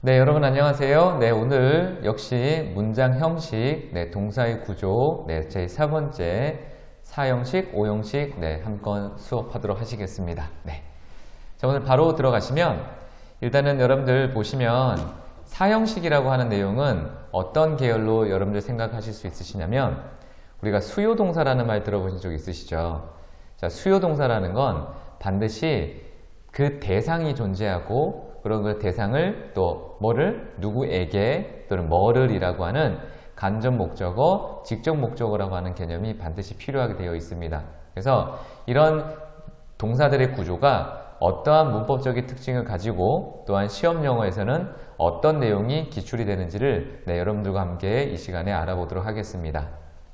네, 여러분 안녕하세요. 네, 오늘 역시 문장 형식, 동사의 구조, 제4번째 4형식, 5형식, 한번 수업하도록 하시겠습니다. 네. 자, 오늘 바로 들어가시면 일단은 여러분들 보시면 4형식이라고 하는 내용은 어떤 계열로 여러분들 생각하실 수 있으시냐면 우리가 수요동사라는 말 들어보신 적 있으시죠? 자, 수요동사라는 건 반드시 그 대상이 존재하고 그런 그 대상을 또 뭐를 누구에게 또는 뭐를 이라고 하는 간접 목적어, 직접 목적어라고 하는 개념이 반드시 필요하게 되어 있습니다. 그래서 이런 동사들의 구조가 어떠한 문법적인 특징을 가지고 또한 시험 영어에서는 어떤 내용이 기출이 되는지를 여러분들과 함께 이 시간에 알아보도록 하겠습니다.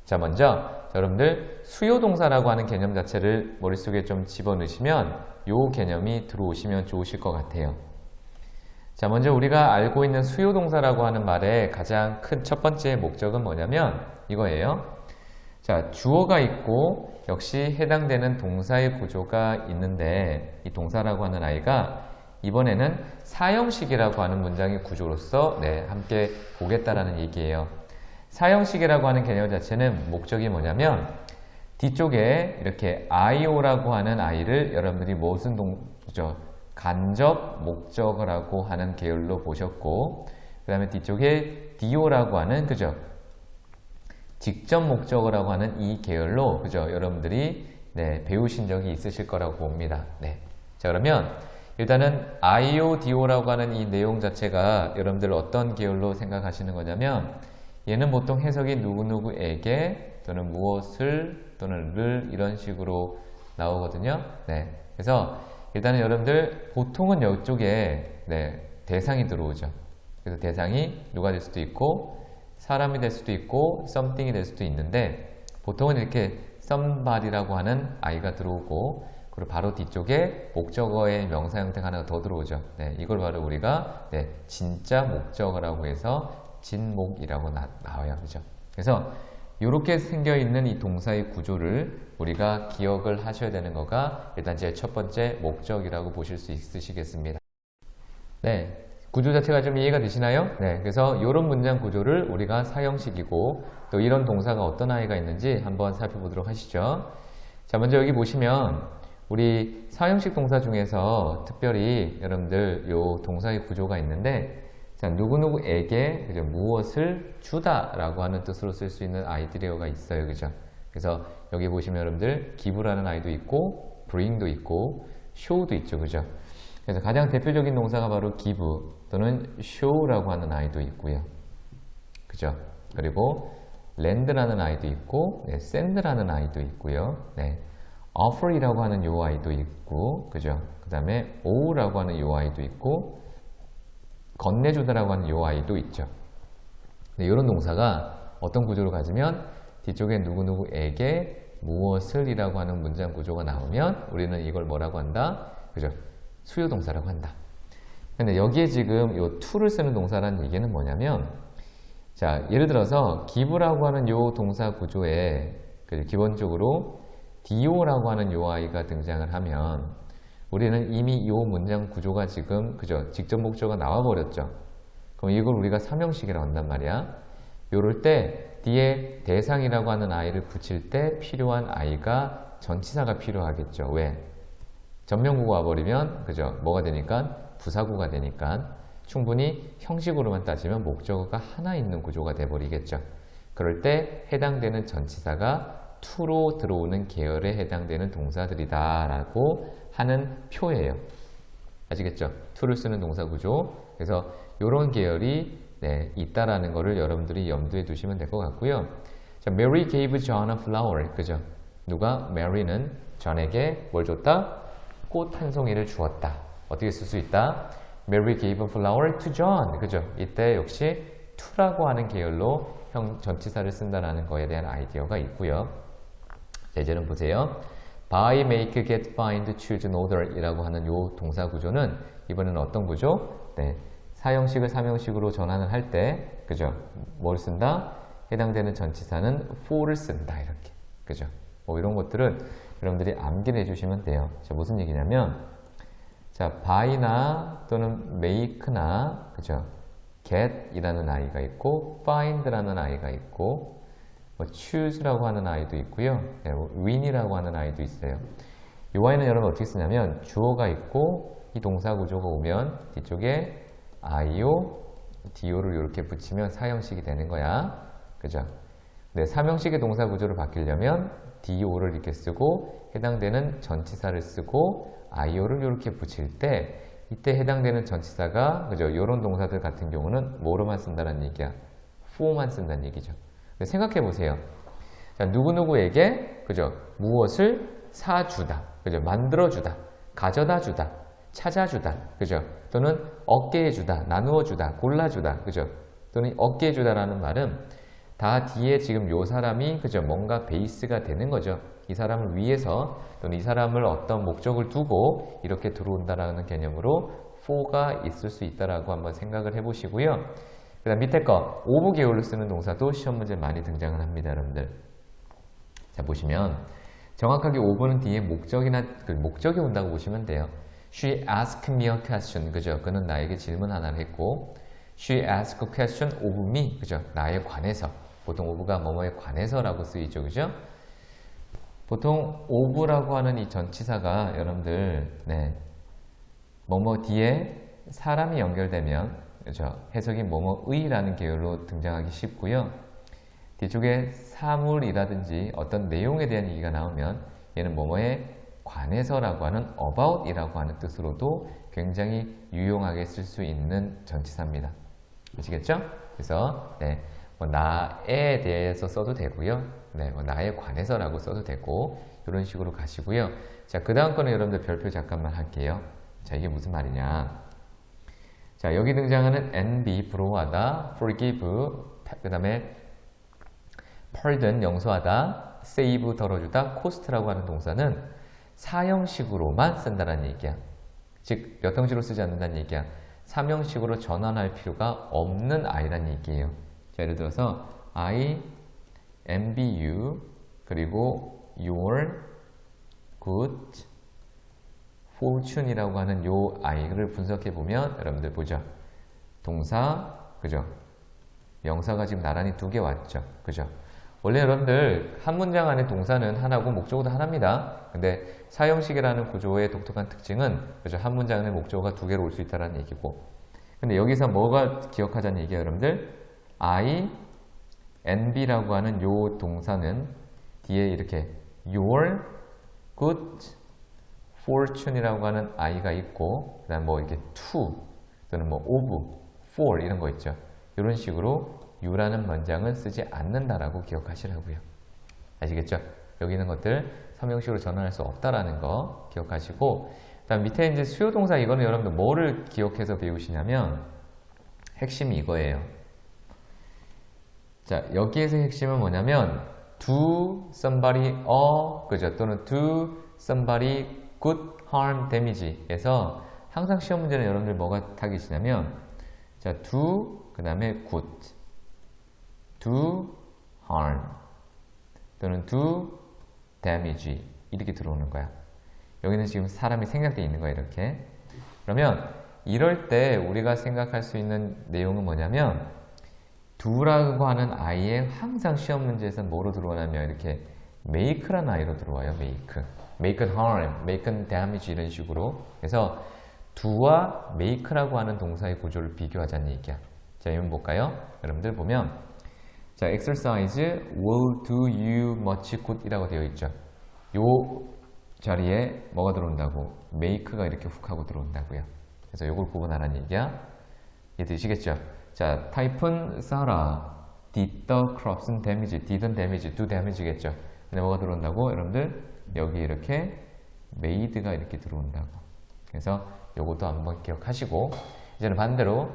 자, 먼저 여러분들 수요동사라고 하는 개념 자체를 머릿속에 좀 집어넣으시면 이 개념이 들어오시면 좋으실 것 같아요. 자, 먼저 우리가 알고 있는 수요동사라고 하는 말의 가장 큰 첫 번째 목적은 뭐냐면 이거예요. 자, 주어가 있고 역시 해당되는 동사의 구조가 있는데 이 동사라고 하는 아이가 이번에는 사형식이라고 하는 문장의 구조로서 함께 보겠다라는 얘기예요. 사형식이라고 하는 개념 자체는 목적이 뭐냐면 뒤쪽에 이렇게 IO라고 하는 아이를 여러분들이 무슨 간접 목적어라고 하는 계열로 보셨고 그 다음에 뒤쪽에 DO라고 하는 직접 목적어라고 하는 이 계열로 여러분들이 배우신 적이 있으실 거라고 봅니다. 자, 그러면 일단은 IO, DO라고 하는 이 내용 자체가 여러분들 어떤 계열로 생각하시는 거냐면 얘는 보통 해석이 누구누구에게 또는 무엇을 또는 를 이런 식으로 나오거든요. 그래서 일단은 여러분들 보통은 이쪽에 대상이 들어오죠. 그래서 대상이 누가 될 수도 있고 사람이 될 수도 있고 something이 될 수도 있는데 보통은 이렇게 somebody라고 하는 아이가 들어오고 그리고 바로 뒤쪽에 목적어의 명사 형태가 하나 더 들어오죠. 이걸 바로 우리가 진짜 목적어라고 해서 진목이라고 나와요. 그죠? 그래서 이렇게 생겨 있는 이 동사의 구조를 우리가 기억을 하셔야 되는 거가 일단 제 첫 번째 목적이라고 보실 수 있으시겠습니다. 구조 자체가 좀 이해가 되시나요? 그래서 이런 문장 구조를 우리가 사형식이고 또 이런 동사가 어떤 아이가 있는지 한번 살펴보도록 하시죠. 자, 먼저 여기 보시면 우리 사형식 동사 중에서 특별히 여러분들 요 동사의 구조가 있는데 자, 누구누구에게 무엇을 주다라고 하는 뜻으로 쓸 수 있는 아이디어가 있어요. 그죠? 그래서 여기 보시면 여러분들 give라는 아이도 있고 bring도 있고 show도 있죠. 그죠? 그래서 가장 대표적인 동사가 바로 give 또는 show라고 하는 아이도 있고요. 그죠? 그리고 lend라는 아이도 있고 send라는 아이도 있고요. offer이라고 하는 요 아이도 있고 그죠? 그 다음에 ow라고 하는 요 아이도 있고 건네주다라고 하는 요 아이도 있죠. 이런 동사가 어떤 구조를 가지면 뒤쪽에 누구누구에게 무엇을 이라고 하는 문장 구조가 나오면 우리는 이걸 뭐라고 한다? 그죠? 수요동사라고 한다. 근데 여기에 지금 요 to를 쓰는 동사라는 얘기는 뭐냐면 자, 예를 들어서 give라고 하는 요 동사 구조에 기본적으로 do라고 하는 요 아이가 등장을 하면 우리는 이미 이 문장 구조가 지금 직접 목적어가 나와버렸죠. 그럼 이걸 우리가 삼형식이라고 한단 말이야. 요럴 때 뒤에 대상이라고 하는 아이를 붙일 때 필요한 아이가 전치사가 필요하겠죠. 왜? 전명구가 와버리면 뭐가 되니까? 부사구가 되니까 충분히 형식으로만 따지면 목적어가 하나 있는 구조가 돼버리겠죠. 그럴 때 해당되는 전치사가 to로 들어오는 계열에 해당되는 동사들이다 라고 하는 표예요. 아시겠죠? to를 쓰는 동사 구조. 그래서 이런 계열이 있다라는 거를 여러분들이 염두에 두시면 될 것 같고요. 자, Mary gave John a flower. 그죠? 누가? Mary는 John에게 뭘 줬다? 꽃 한 송이를 주었다. 어떻게 쓸 수 있다? Mary gave a flower to John. 그죠? 이때 역시 to라고 하는 계열로 전치사를 쓴다는 거에 대한 아이디어가 있고요. 자, 이제는 보세요. buy, make, get, find, choose, in order 이라고 하는 요 동사 구조는 이번에는 어떤 구조? 사형식을 삼형식으로 전환을 할 때, 그죠? 뭘 쓴다? 해당되는 전치사는 for를 쓴다. 이렇게. 그죠? 이런 것들은 여러분들이 암기를 해주시면 돼요. 자, 무슨 얘기냐면, 자, buy나 또는 make나, 그죠? get이라는 아이가 있고 find라는 아이가 있고 뭐 choose라고 하는 아이도 있고요. 네, win이라고 하는 아이도 있어요. 이 아이는 여러분 어떻게 쓰냐면 주어가 있고 이 동사 구조가 오면 뒤쪽에 IO, DO를 이렇게 붙이면 사형식이 되는 거야. 그죠? 네, 삼형식의 동사 구조를 바뀌려면 DO를 이렇게 쓰고 해당되는 전치사를 쓰고 IO를 이렇게 붙일 때 이때 해당되는 전치사가 그죠? 이런 동사들 같은 경우는 뭐로만 쓴다는 얘기야? for만 쓴다는 얘기죠. 생각해 보세요. 자, 누구누구에게 그죠? 무엇을 사주다, 그죠? 만들어주다, 가져다주다, 찾아주다, 그죠? 또는 얻게해주다, 나누어주다, 골라주다, 그죠? 또는 얻게해주다라는 말은 다 뒤에 지금 요 사람이 그죠? 뭔가 베이스가 되는 거죠. 이 사람을 위해서 또는 이 사람을 어떤 목적을 두고 이렇게 들어온다라는 개념으로 for가 있을 수 있다라고 한번 생각을 해보시고요. 그 다음 밑에 거 of 계열로 쓰는 동사도 시험 문제에 많이 등장을 합니다, 여러분들. 자, 보시면 정확하게 of는 뒤에 목적이 온다고 보시면 돼요. She asked me a question, 그죠? 그는 나에게 질문 하나를 했고 She asked a question of me, 그죠? 나에 관해서. 보통 of가 뭐뭐에 관해서라고 쓰이죠, 그죠? 보통 of라고 하는 이 전치사가 여러분들 뭐뭐 뒤에 사람이 연결되면 그죠? 해석이 뭐뭐의라는 계열로 등장하기 쉽고요. 뒤쪽에 사물이라든지 어떤 내용에 대한 얘기가 나오면 얘는 뭐뭐에 관해서라고 하는 about이라고 하는 뜻으로도 굉장히 유용하게 쓸 수 있는 전치사입니다. 아시겠죠? 그래서 뭐 나에 대해서 써도 되고요. 뭐 나에 관해서라고 써도 되고 이런 식으로 가시고요. 자, 그 다음 거는 여러분들 별표 잠깐만 할게요. 자, 이게 무슨 말이냐? 자, 여기 등장하는 NB, 불호하다, forgive, 그 다음에 pardon, 용서하다, save, 덜어주다, cost라고 하는 동사는 사형식으로만 쓴다는 얘기야. 즉, 몇 형식으로 쓰지 않는다는 얘기야. 삼형식으로 전환할 필요가 없는 아이란 얘기예요. 자, 예를 들어서 I envy you, 그리고 your good fortune이라고 하는 요 아이를 분석해 보면 여러분들 보죠. 동사, 그죠? 명사가 지금 나란히 두 개 왔죠. 그죠? 원래 여러분들 한 문장 안에 동사는 하나고 목적어도 하나입니다. 근데 사형식이라는 구조의 독특한 특징은 그죠? 한 문장 안에 목적어가 두 개로 올 수 있다는 얘기고. 근데 여기서 뭐가 기억하자는 얘기예요, 여러분들? I, envy라고 하는 요 동사는 뒤에 이렇게 your good fortune이라고 하는 I가 있고, 그 다음 뭐 이렇게 to 또는 뭐 of, for 이런 거 있죠. 이런 식으로 you라는 문장을 쓰지 않는다라고 기억하시라고요. 아시겠죠? 여기 있는 것들 삼형식으로 전환할 수 없다라는 거 기억하시고, 그 다음 밑에 이제 수요동사 이거는 여러분들 뭐를 기억해서 배우시냐면 핵심이 이거예요. 자, 여기에서 핵심은 뭐냐면 do somebody a, 그죠? 또는 do somebody good harm damage에서 항상 시험 문제는 여러분들 뭐가 타깃이냐면 자, do 그 다음에 good, do harm 또는 do damage 이렇게 들어오는 거야. 여기는 지금 사람이 생략되어 있는 거야, 이렇게. 그러면 이럴 때 우리가 생각할 수 있는 내용은 뭐냐면 do라고 하는 아이에 항상 시험 문제에서 뭐로 들어오냐면 이렇게 make라는 아이로 들어와요. make harm, make damage 이런 식으로. 그래서 do와 make라고 하는 동사의 구조를 비교하자는 얘기야. 자, 이번 볼까요? 여러분들 보면 자, exercise will do you much good 이라고 되어 있죠. 요 자리에 뭐가 들어온다고? make가 이렇게 훅 하고 들어온다고요. 그래서 요걸 구분하라는 얘기야. 이해되시겠죠? 자, 타입은 Sarah did the crops damage, didn't damage, do damage겠죠. 근데 뭐가 들어온다고? 여러분들 여기 이렇게 made가 이렇게 들어온다고. 그래서 요것도 한번 기억하시고, 이제는 반대로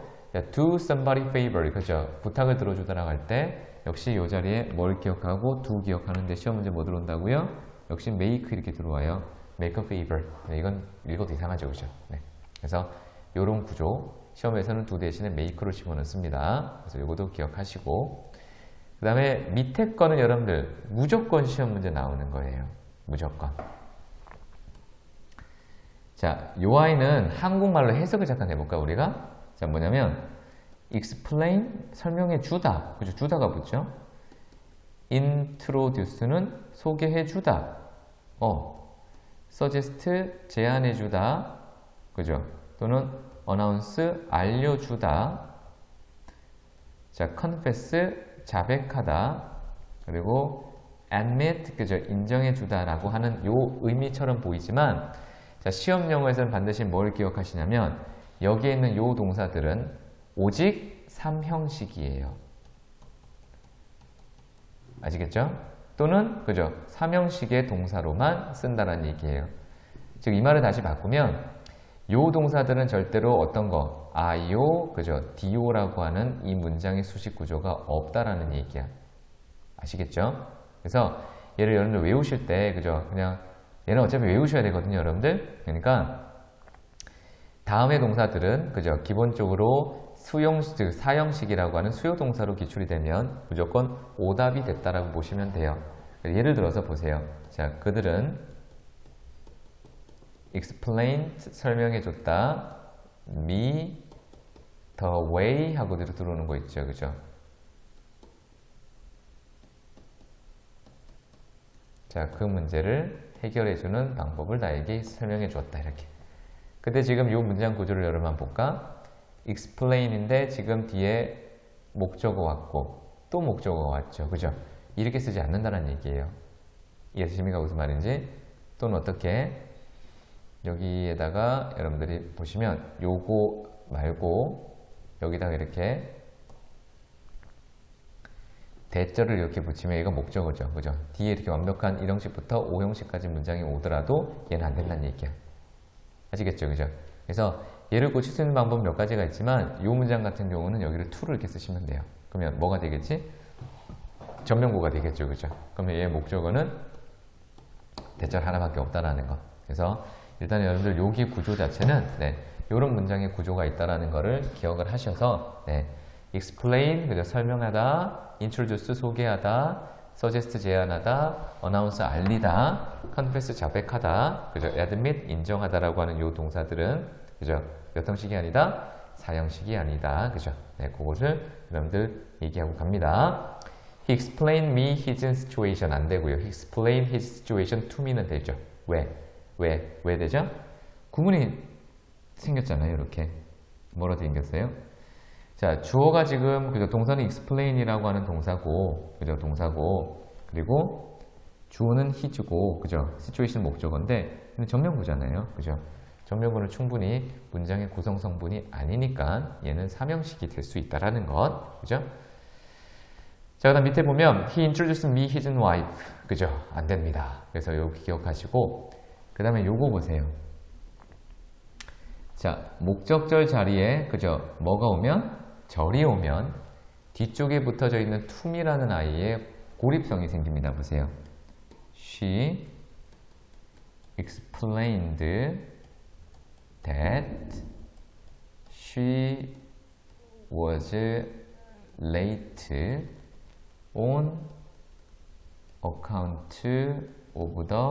do somebody favor, 그죠? 부탁을 들어주다라고 할 때 역시 이 자리에 뭘 기억하고 do 기억하는데 시험 문제 뭐 들어온다고요? 역시 make 이렇게 들어와요. make a favor. 네, 이건 읽어도 이상하죠, 그죠? 네. 그래서 요런 구조 시험에서는 do 대신에 make로 집어넣습니다. 그래서 요것도 기억하시고, 그 다음에 밑에 거는 여러분들 무조건 시험 문제 나오는 거예요. 무조건. 자, 요 아이는 한국말로 해석을 잠깐 해볼까, 우리가? 자, 뭐냐면 explain 설명해 주다. 그죠? 주다가 붙죠? introduce는 소개해 주다. suggest 제안해 주다. 그죠? 또는 announce 알려주다. 자, confess 자백하다. 그리고 admit 그죠? 인정해 주다라고 하는 요 의미처럼 보이지만 자, 시험 용어에서는 반드시 뭘 기억하시냐면 여기에 있는 요 동사들은 오직 3형식이에요. 아시겠죠? 또는 그죠? 3형식의 동사로만 쓴다는 얘기예요. 즉 이 말을 다시 바꾸면 요 동사들은 절대로 어떤 거 IO, 그죠? DO라고 하는 이 문장의 수식 구조가 없다라는 얘기야. 아시겠죠? 그래서 얘를 여러분들 외우실 때 그죠? 그냥 얘는 어차피 외우셔야 되거든요, 여러분들. 그러니까 다음의 동사들은 그죠? 기본적으로 수용식, 사형식이라고 하는 수요 동사로 기출이 되면 무조건 오답이 됐다라고 보시면 돼요. 예를 들어서 보세요. 자, 그들은 explain 설명해줬다. me the way 하고 들어오는 거 있죠, 그죠? 자, 그 문제를 해결해주는 방법을 나에게 설명해 주었다. 이렇게. 근데 지금 이 문장 구조를 여러분 볼까? explain인데 지금 뒤에 목적어 왔고 또 목적어가 왔죠. 그죠? 이렇게 쓰지 않는다는 얘기예요. 이해되십니까? 무슨 말인지? 또는 어떻게? 여기에다가 여러분들이 보시면 요거 말고 여기다가 이렇게 대절을 이렇게 붙이면 얘가 목적어죠. 그죠? 뒤에 이렇게 완벽한 1형식부터 5형식까지 문장이 오더라도 얘는 안 된다는 얘기야. 아시겠죠? 그죠? 그래서 얘를 고칠 수 있는 방법 몇 가지가 있지만 이 문장 같은 경우는 여기를 to를 이렇게 쓰시면 돼요. 그러면 뭐가 되겠지? 전명구가 되겠죠. 그죠? 그러면 얘의 목적어는 대절 하나밖에 없다라는 거. 그래서 일단 여러분들 여기 구조 자체는 이런 문장의 구조가 있다라는 거를 기억을 하셔서 explain, 그죠? 설명하다, introduce, 소개하다, suggest, 제안하다, announce, 알리다, confess, 자백하다, 그죠? admit, 인정하다라고 하는 요 동사들은, 그죠? 몇 형식이 아니다? 4형식이 아니다. 그죠? 그것을 여러분들 얘기하고 갑니다. He explained me his situation 안 되고요. He explained his situation to me는 되죠. 왜 되죠? 구문이 생겼잖아요. 이렇게. 뭐로 생겼어요? 자, 주어가 지금 그죠? 동사는 explain이라고 하는 동사고, 그죠? 동사고, 그리고 주어는 his고, 그죠? situation 목적어인데, 근데 전명구잖아요, 그죠? 전명구는 충분히 문장의 구성 성분이 아니니까 얘는 3형식이 될 수 있다라는 것, 그죠? 자, 그다음 밑에 보면 he introduced me his wife, 그죠? 안 됩니다. 그래서 여기 기억하시고, 그 다음에 요거 보세요. 자, 목적절 자리에 그죠? 뭐가 오면? 절이 오면 뒤쪽에 붙어져 있는 tome라는 아이의 고립성이 생깁니다. 보세요. She explained that she was late on account of the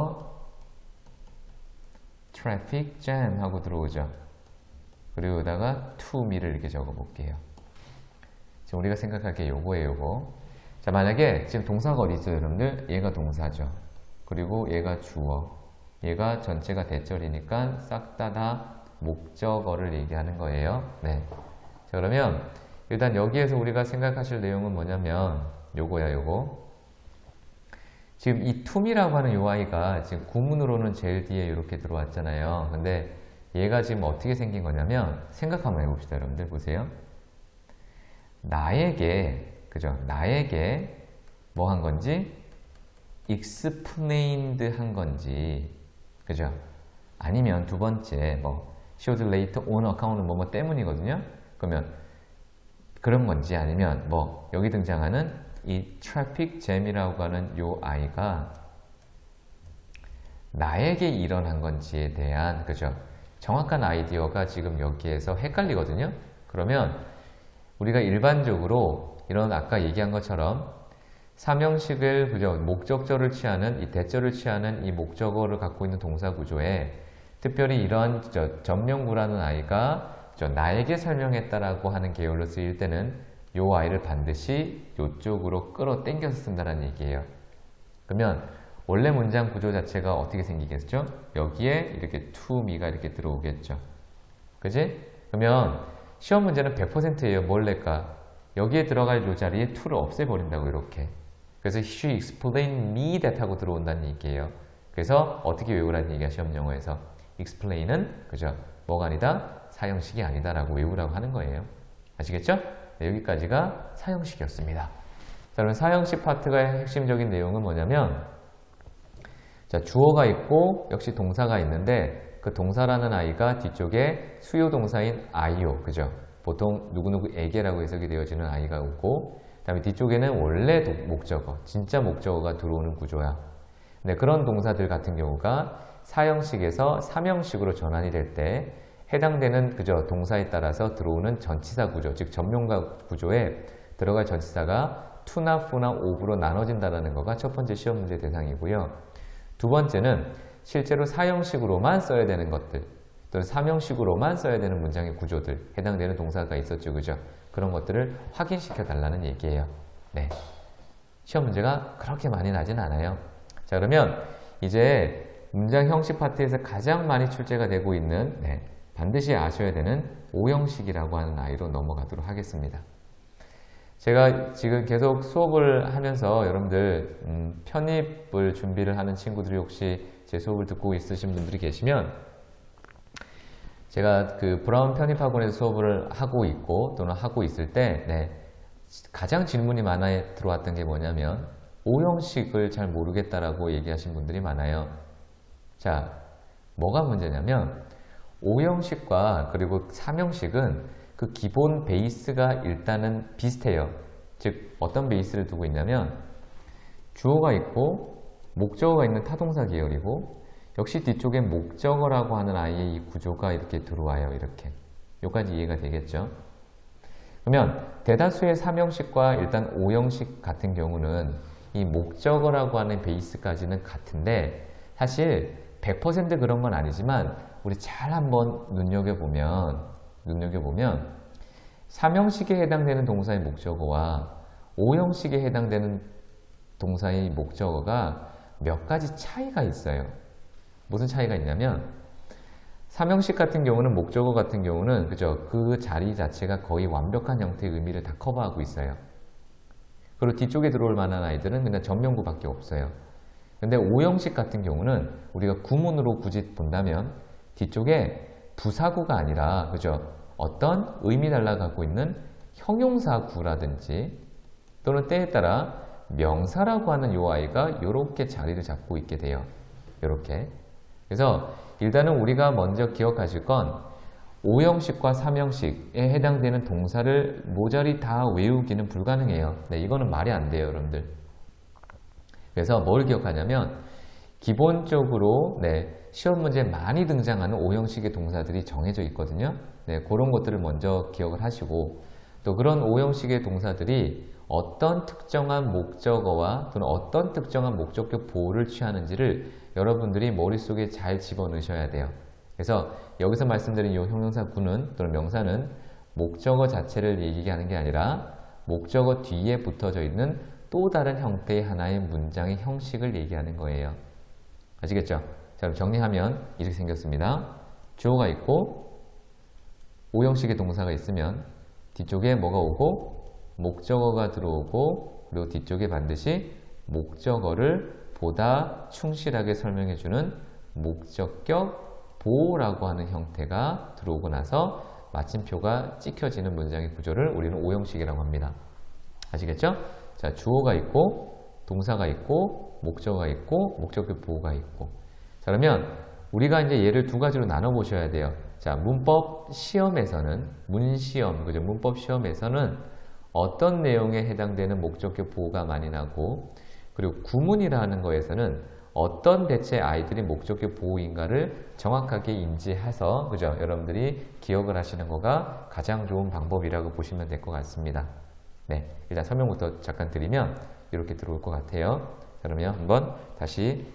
traffic jam 하고 들어오죠. 그리고 여기다가 to me를 이렇게 적어 볼게요. 지금 우리가 생각할 게 요거예요, 요거. 자, 만약에 지금 동사가 어디 있어요, 여러분들? 얘가 동사죠. 그리고 얘가 주어. 얘가 전체가 대절이니까 싹 다 목적어를 얘기하는 거예요. 네. 자, 그러면 일단 여기에서 우리가 생각하실 내용은 뭐냐면 요거야, 요거. 지금 이 tome라고 하는 요 아이가 지금 구문으로는 제일 뒤에 이렇게 들어왔잖아요. 근데 얘가 지금 어떻게 생긴 거냐면 생각 한번 해봅시다. 여러분들 보세요. 나에게 그죠? 나에게 뭐 한 건지 explained 한 건지 그죠? 아니면 두 번째 뭐 she was late on account는 뭐뭐 때문이거든요. 그러면 그런 건지 아니면 뭐 여기 등장하는 이 트래픽 잼이라고 하는 요 아이가 나에게 일어난 건지에 대한 그죠? 정확한 아이디어가 지금 여기에서 헷갈리거든요. 그러면 우리가 일반적으로 이런 아까 얘기한 것처럼 3형식을 그죠? 목적절을 취하는 이 대절을 취하는 이 목적어를 갖고 있는 동사 구조에 특별히 이런 전명구라는 아이가 나에게 설명했다라고 하는 계열로 쓰일 때는 요 I를 반드시 요쪽으로 끌어당겨서 쓴다는 얘기예요. 그러면 원래 문장 구조 자체가 어떻게 생기겠죠? 여기에 이렇게 to me가 이렇게 들어오겠죠. 그지? 그러면 시험 문제는 100%예요. 뭘 낼까? 여기에 들어갈 요 자리에 to를 없애버린다고 이렇게. 그래서 she explained me that 하고 들어온다는 얘기예요. 그래서 어떻게 외우라는 얘기야 시험 영어에서. explain은 그죠? 뭐가 아니다? 사형식이 아니다 라고 외우라고 하는 거예요. 아시겠죠? 네, 여기까지가 사형식이었습니다. 자, 그러면 사형식 파트가 핵심적인 내용은 뭐냐면 자, 주어가 있고 역시 동사가 있는데 그 동사라는 I가 뒤쪽에 수요 동사인 I요. 그죠? 보통 누구누구에게라고 해석이 되어지는 I가 있고 그 다음에 뒤쪽에는 원래 목적어, 진짜 목적어가 들어오는 구조야. 근데 그런 동사들 같은 경우가 사형식에서 삼형식으로 전환이 될 때 해당되는 그저 동사에 따라서 들어오는 전치사 구조, 즉 전명사 구조에 들어갈 전치사가 to나 f나 of로 나눠진다는 거가 첫 번째 시험 문제 대상이고요. 두 번째는 실제로 사형식으로만 써야 되는 것들 또는 삼형식으로만 써야 되는 문장의 구조들, 해당되는 동사가 있었죠. 그죠? 그런 것들을 확인시켜 달라는 얘기예요. 네. 시험 문제가 그렇게 많이 나진 않아요. 자, 그러면 이제 문장 형식 파트에서 가장 많이 출제가 되고 있는 반드시 아셔야 되는 오형식이라고 하는 I로 넘어가도록 하겠습니다. 제가 지금 계속 수업을 하면서 여러분들 편입을 준비를 하는 친구들이 혹시 제 수업을 듣고 있으신 분들이 계시면 제가 그 브라운 편입학원에서 수업을 하고 있고 또는 하고 있을 때 가장 질문이 많아 들어왔던 게 뭐냐면 오형식을 잘 모르겠다라고 얘기하신 분들이 많아요. 자, 뭐가 문제냐면 오형식과 그리고 삼형식은 그 기본 베이스가 일단은 비슷해요. 즉 어떤 베이스를 두고 있냐면 주어가 있고 목적어가 있는 타동사 계열이고 역시 뒤쪽에 목적어라고 하는 I의 이 구조가 이렇게 들어와요. 이렇게. 여기까지 이해가 되겠죠? 그러면 대다수의 삼형식과 일단 오형식 같은 경우는 이 목적어라고 하는 베이스까지는 같은데 사실 100% 그런 건 아니지만 우리 잘 한번 눈여겨보면 삼형식에 해당되는 동사의 목적어와 오형식에 해당되는 동사의 목적어가 몇 가지 차이가 있어요. 무슨 차이가 있냐면 삼형식 같은 경우는 목적어 같은 경우는 그죠? 그 자리 자체가 거의 완벽한 형태의 의미를 다 커버하고 있어요. 그리고 뒤쪽에 들어올 만한 아이들은 그냥 전명구밖에 없어요. 근데 오형식 같은 경우는 우리가 구문으로 굳이 본다면 뒤쪽에 부사구가 아니라 그죠? 어떤 의미 달라 갖고 있는 형용사구라든지 또는 때에 따라 명사라고 하는 요 아이가 이렇게 자리를 잡고 있게 돼요. 이렇게. 그래서 일단은 우리가 먼저 기억하실 건 오형식과 삼형식에 해당되는 동사를 모조리 다 외우기는 불가능해요. 이거는 말이 안 돼요, 여러분들. 그래서 뭘 기억하냐면 기본적으로 시험 문제에 많이 등장하는 오형식의 동사들이 정해져 있거든요. 그런 것들을 먼저 기억을 하시고 또 그런 오형식의 동사들이 어떤 특정한 목적어와 또는 어떤 특정한 목적격 보호를 취하는지를 여러분들이 머릿속에 잘 집어넣으셔야 돼요. 그래서 여기서 말씀드린 이 형용사구는 또는 명사는 목적어 자체를 얘기하는 게 아니라 목적어 뒤에 붙어져 있는 또 다른 형태의 하나의 문장의 형식을 얘기하는 거예요. 아시겠죠? 자, 그럼 정리하면 이렇게 생겼습니다. 주어가 있고 오형식의 동사가 있으면 뒤쪽에 뭐가 오고 목적어가 들어오고 그리고 뒤쪽에 반드시 목적어를 보다 충실하게 설명해주는 목적격 보호라고 하는 형태가 들어오고 나서 마침표가 찍혀지는 문장의 구조를 우리는 오형식이라고 합니다. 아시겠죠? 자, 주어가 있고 동사가 있고 목적어가 있고 목적격 보호가 있고. 자, 그러면 우리가 이제 얘를 두 가지로 나눠 보셔야 돼요. 자, 문법 시험에서는 문시험, 그죠? 문법 시험에서는 어떤 내용에 해당되는 목적격 보호가 많이 나고 그리고 구문이라는 거에서는 어떤 대체 아이들이 목적격 보호인가를 정확하게 인지해서 그죠? 여러분들이 기억을 하시는 거가 가장 좋은 방법이라고 보시면 될 것 같습니다. 일단 설명부터 잠깐 드리면 이렇게 들어올 것 같아요. 그러면 한번 다시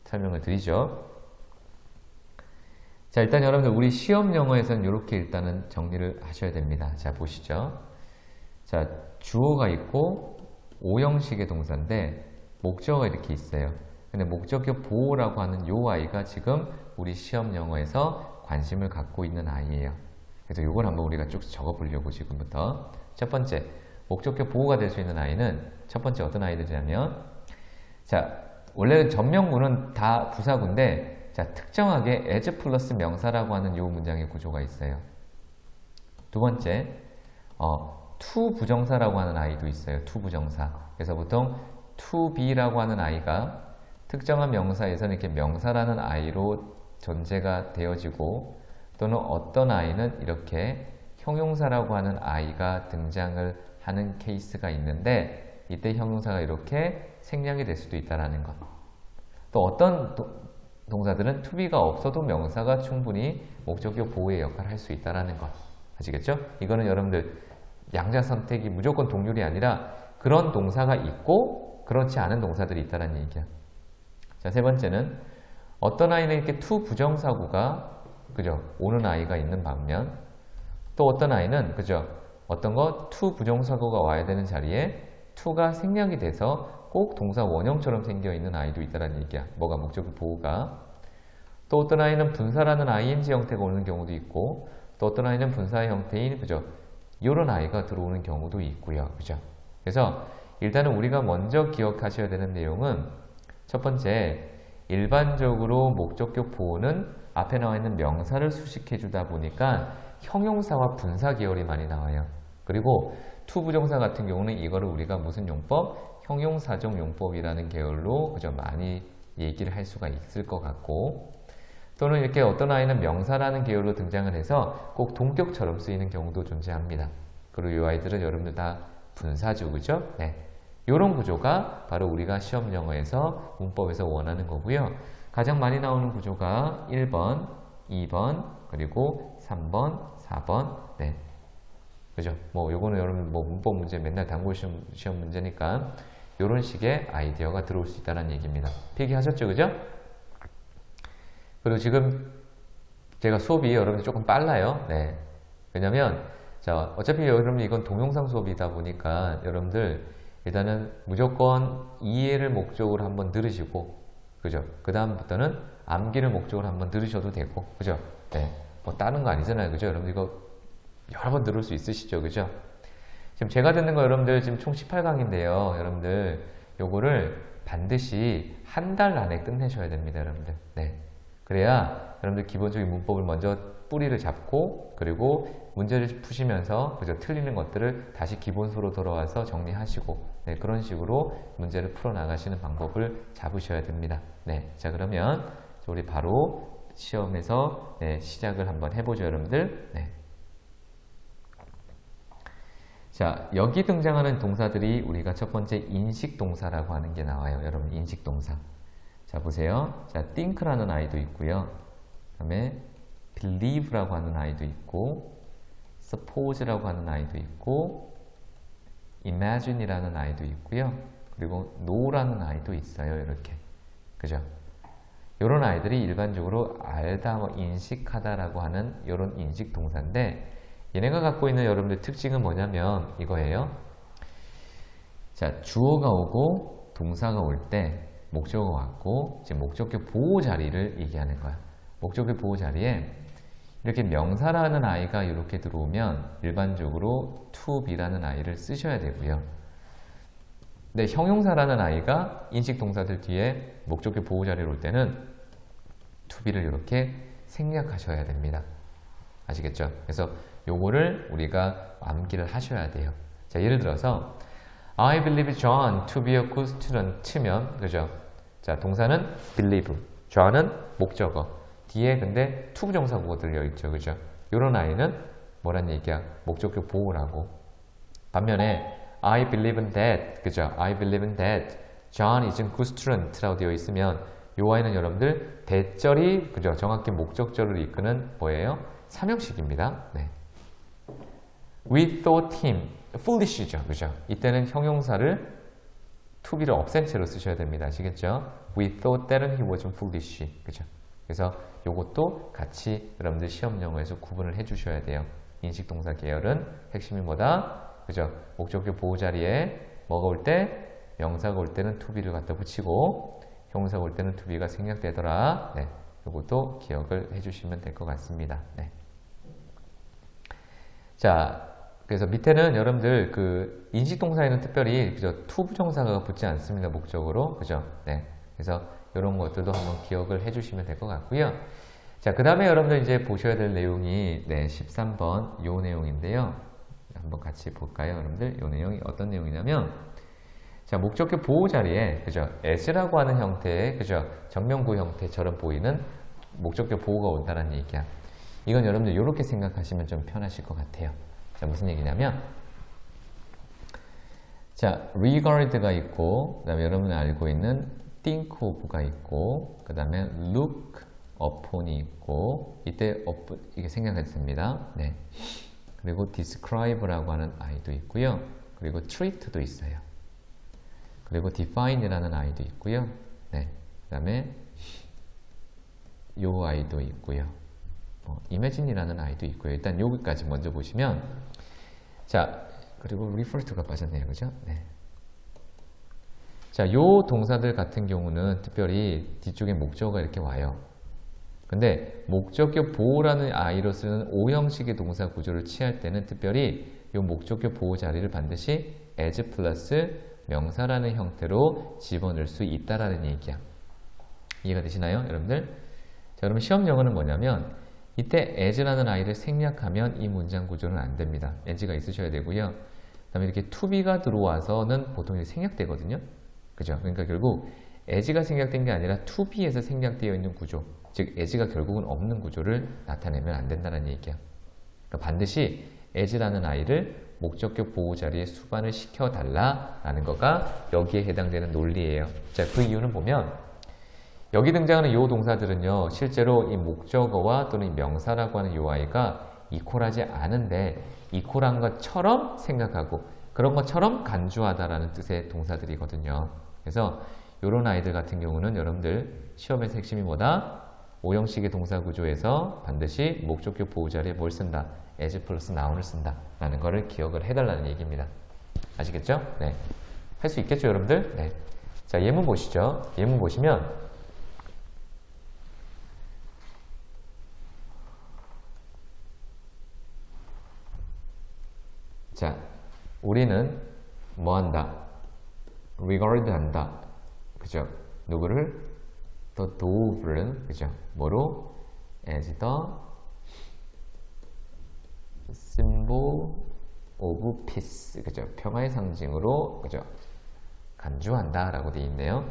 설명을 드리죠. 자, 일단 여러분들 우리 시험 영어에서는 이렇게 일단은 정리를 하셔야 됩니다. 자, 보시죠. 자, 주어가 있고 오형식의 동사인데 목적어가 이렇게 있어요. 근데 목적격 보호라고 하는 요 아이가 지금 우리 시험 영어에서 관심을 갖고 있는 아이예요. 그래서 요걸 한번 우리가 쭉 적어보려고 지금부터. 첫 번째, 목적격 보호가 될 수 있는 아이는 첫 번째 어떤 아이들이냐면, 자, 원래 전명구는 다 부사구인데, 자, 특정하게 as 플러스 명사라고 하는 요 문장의 구조가 있어요. 두 번째, to 부정사라고 하는 아이도 있어요. to 부정사. 그래서 보통 to be라고 하는 아이가 특정한 명사에서는 이렇게 명사라는 아이로 존재가 되어지고, 또는 어떤 아이는 이렇게 형용사라고 하는 아이가 등장을 하는 케이스가 있는데, 이때 형용사가 이렇게 생략이 될 수도 있다는 것. 또 어떤 동사들은 to be가 없어도 명사가 충분히 목적격 보호의 역할을 할 수 있다는 것. 아시겠죠? 이거는 여러분들 양자 선택이 무조건 동률이 아니라 그런 동사가 있고 그렇지 않은 동사들이 있다는 얘기야. 자, 세 번째는 어떤 아이는 이렇게 to 부정사구가 그죠? 오는 아이가 있는 반면, 또 어떤 아이는 그죠? 어떤 거 to 부정사구가 와야 되는 자리에 to가 생략이 돼서 꼭 동사 원형처럼 생겨 있는 아이도 있다는 얘기야. 뭐가 목적격 보호가. 또 어떤 아이는 분사라는 ing 형태가 오는 경우도 있고, 또 어떤 아이는 분사의 형태인 그죠? 이런 아이가 들어오는 경우도 있고요. 그죠? 그래서 일단은 우리가 먼저 기억하셔야 되는 내용은 첫 번째, 일반적으로 목적격 보호는 앞에 나와 있는 명사를 수식해 주다 보니까 형용사와 분사 계열이 많이 나와요. 그리고 to 부정사 같은 경우는 이거를 우리가 무슨 용법? 형용사적 용법이라는 계열로 그죠? 많이 얘기를 할 수가 있을 것 같고, 또는 이렇게 어떤 아이는 명사라는 계열로 등장을 해서 꼭 동격처럼 쓰이는 경우도 존재합니다. 그리고 이 아이들은 여러분들 다 분사죠, 그죠? 네. 이런 구조가 바로 우리가 시험 영어에서 문법에서 원하는 거고요. 가장 많이 나오는 구조가 1번, 2번, 그리고 3번, 4번. 네. 그죠? 뭐 요거는 여러분 뭐 문법 문제 맨날 단골 시험 문제니까 이런 식의 아이디어가 들어올 수 있다는 얘기입니다. 필기하셨죠, 그죠? 그리고 지금 제가 수업이 여러분들 조금 빨라요. 네. 왜냐면 자, 어차피 여러분 이건 동영상 수업이다 보니까 여러분들 일단은 무조건 이해를 목적으로 한번 들으시고, 그죠? 그 다음부터는 암기를 목적으로 한번 들으셔도 되고, 그죠? 네. 뭐 다른 거 아니잖아요, 그죠? 여러분들 이거 여러 번 들을 수 있으시죠, 그죠? 지금 제가 듣는 거 여러분들 지금 총 18강인데요. 여러분들 요거를 반드시 한 달 안에 끝내셔야 됩니다, 여러분들. 네. 그래야 여러분들 기본적인 문법을 먼저 뿌리를 잡고, 그리고 문제를 푸시면서 그죠? 틀리는 것들을 다시 기본소로 돌아와서 정리하시고, 네, 그런 식으로 문제를 풀어 나가시는 방법을 잡으셔야 됩니다. 네, 자, 그러면 우리 바로 시험에서 네, 시작을 한번 해보죠, 여러분들. 네. 자, 여기 등장하는 동사들이 우리가 첫 번째 인식동사라고 하는 게 나와요. 여러분, 인식동사. 자, 보세요. 자, think라는 아이도 있고요. 그 다음에 believe라고 하는 아이도 있고, suppose라고 하는 아이도 있고, imagine이라는 아이도 있고요. 그리고 know라는 아이도 있어요. 이렇게. 그죠? 이런 아이들이 일반적으로 알다, 뭐 인식하다라고 하는 이런 인식 동사인데, 얘네가 갖고 있는 여러분들 특징은 뭐냐면 이거예요. 자, 주어가 오고 동사가 올 때 목적어가 왔고, 지금 목적격 보호 자리를 얘기하는 거야. 목적격 보호 자리에 이렇게 명사라는 아이가 이렇게 들어오면 일반적으로 to be라는 아이를 쓰셔야 되고요. 근데 형용사라는 아이가 인식 동사들 뒤에 목적격 보호 자리로 올 때는 to be를 이렇게 생략하셔야 됩니다. 아시겠죠? 그래서 요거를 우리가 암기를 하셔야 돼요. 자, 예를 들어서 I believe John to be a good student 치면, 그죠? 자, 동사는 believe, John은 목적어, 뒤에 근데 to 부정사구가 들려있죠, 그죠? 요런 아이는 뭐란 얘기야? 목적격 보호라고. 반면에 I believe that, 그죠? I believe that John is a good student라고 되어 있으면 요 아이는 여러분들 대절이, 그죠? 정확히 목적절을 이끄는 뭐예요? 삼형식입니다. 네. We thought him foolish죠, 그죠? 이때는 형용사를 to be를 없앤 채로 쓰셔야 됩니다. 아시겠죠? We thought that he was foolish, 그죠? 그래서 요것도 같이 여러분들 시험 용어에서 구분을 해 주셔야 돼요. 인식동사 계열은 핵심이 뭐다? 그죠? 목적격 보호 자리에 뭐가 올 때? 명사가 올 때는 to be를 갖다 붙이고 형사가 올 때는 to be가 생략되더라. 네, 요것도 기억을 해 주시면 될 것 같습니다. 네. 자, 그래서 밑에는 여러분들 그 인식동사에는 특별히 그죠? to 부정사가 붙지 않습니다. 목적으로. 그죠? 네. 그래서 이런 것들도 한번 기억을 해 주시면 될 것 같고요. 자, 그 다음에 여러분들 이제 보셔야 될 내용이 네, 13번 요 내용인데요. 한번 같이 볼까요, 여러분들? 요 내용이 어떤 내용이냐면 자, 목적격 보호 자리에 그죠? as라고 하는 형태의 그죠? 정명구 형태처럼 보이는 목적격 보호가 온다는 얘기야. 이건 여러분들 이렇게 생각하시면 좀 편하실 것 같아요. 자, 무슨 얘기냐면 자, regard가 있고 그다음에 여러분이 알고 있는 think of가 있고 그 다음에 look upon이 있고 이때 이게 생략했습니다. 네. 그리고 describe라고 하는 아이도 있고요. 그리고 treat도 있어요. 그리고 define이라는 아이도 있고요. 네. 그 다음에 요 아이도 있고요. imagine이라는 아이도 있고요. 일단 여기까지 먼저 보시면 자, 그리고 refer to가 빠졌네요. 그죠? 네. 자, 요 동사들 같은 경우는 특별히 뒤쪽에 목적어가 이렇게 와요. 근데 목적격 보호라는 아이로 쓰는 O형식의 동사 구조를 취할 때는 특별히 요 목적격 보호 자리를 반드시 as 플러스 명사라는 형태로 집어넣을 수 있다라는 얘기야. 이해가 되시나요, 여러분들? 자, 그러면 시험 영어는 뭐냐면 이때 as라는 아이를 생략하면 이 문장 구조는 안 됩니다. as가 있으셔야 되고요. 그 다음에 이렇게 to be가 들어와서는 보통 생략되거든요. 그죠? 그러니까 결국 as가 생략된 게 아니라 to be에서 생략되어 있는 구조, 즉 as가 결국은 없는 구조를 나타내면 안 된다는 얘기야. 그러니까 반드시 as라는 아이를 목적격 보호 자리에 수반을 시켜달라라는 거가 여기에 해당되는 논리예요. 자, 그 이유는 보면 여기 등장하는 요 동사들은요, 실제로 이 목적어와 또는 이 명사라고 하는 요 아이가 이퀄하지 않은데 이퀄한 것처럼 생각하고 그런 것처럼 간주하다라는 뜻의 동사들이거든요. 그래서 이런 아이들 같은 경우는 여러분들 시험에서 핵심이 뭐다? O형식의 동사 구조에서 반드시 목적격 보호 자리에 뭘 쓴다? as 플러스 noun을 쓴다 라는 거를 기억을 해달라는 얘기입니다. 아시겠죠? 네. 할 수 있겠죠, 여러분들? 네. 자, 예문 보시죠. 예문 보시면 자, 우리는 뭐 한다? regard 한다. 그죠? 누구를? the dove를, 그죠? 뭐로? as the symbol of peace. 그죠? 평화의 상징으로, 그죠? 간주한다 라고 되어 있네요.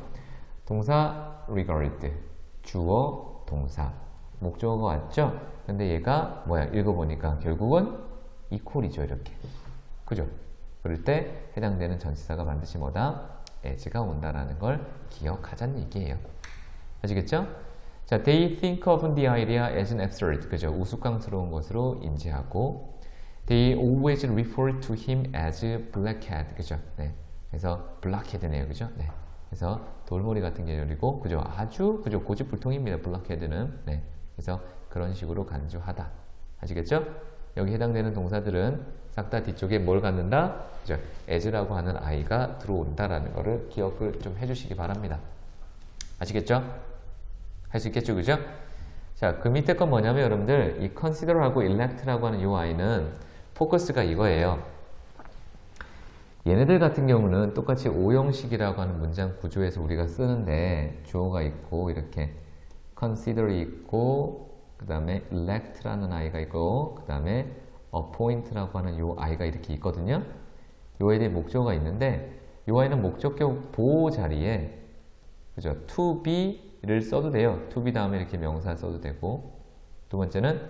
동사 regard, 주어, 동사. 목적어가 왔죠? 근데 얘가 뭐야? 읽어보니까 결국은 equal이죠, 이렇게. 그죠? 그럴 때 해당되는 전치사가 반드시 뭐다? as가 온다라는 걸 기억하자는 얘기예요. 아시겠죠? 자, they think of the idea as an absurd. 그죠? 우스꽝스러운 것으로 인지하고 they always refer to him as blackhead. 그죠? 네. 그래서 blackhead네요. 그죠? 네. 그래서 돌머리 같은 계열이고, 그죠? 아주, 그죠? 고집불통입니다. blackhead는. 네. 그래서 그런 식으로 간주하다. 아시겠죠? 여기 해당되는 동사들은 싹 다 뒤쪽에 뭘 갖는다? 그죠? as라고 하는 아이가 들어온다라는 거를 기억을 좀 해주시기 바랍니다. 아시겠죠? 할 수 있겠죠? 그죠? 자, 그 밑에 건 뭐냐면 여러분들 이 consider하고 elect라고 하는 이 아이는 포커스가 이거예요. 얘네들 같은 경우는 똑같이 O형식이라고 하는 문장 구조에서 우리가 쓰는데 주어가 있고 이렇게 consider이 있고 그 다음에 elect라는 아이가 있고 그 다음에 appoint라고 하는 요 아이가 이렇게 있거든요. 요 애들이 목적어가 있는데 요 아이는 목적격 보호 자리에 그죠? to be를 써도 돼요. to be 다음에 이렇게 명사 써도 되고 두 번째는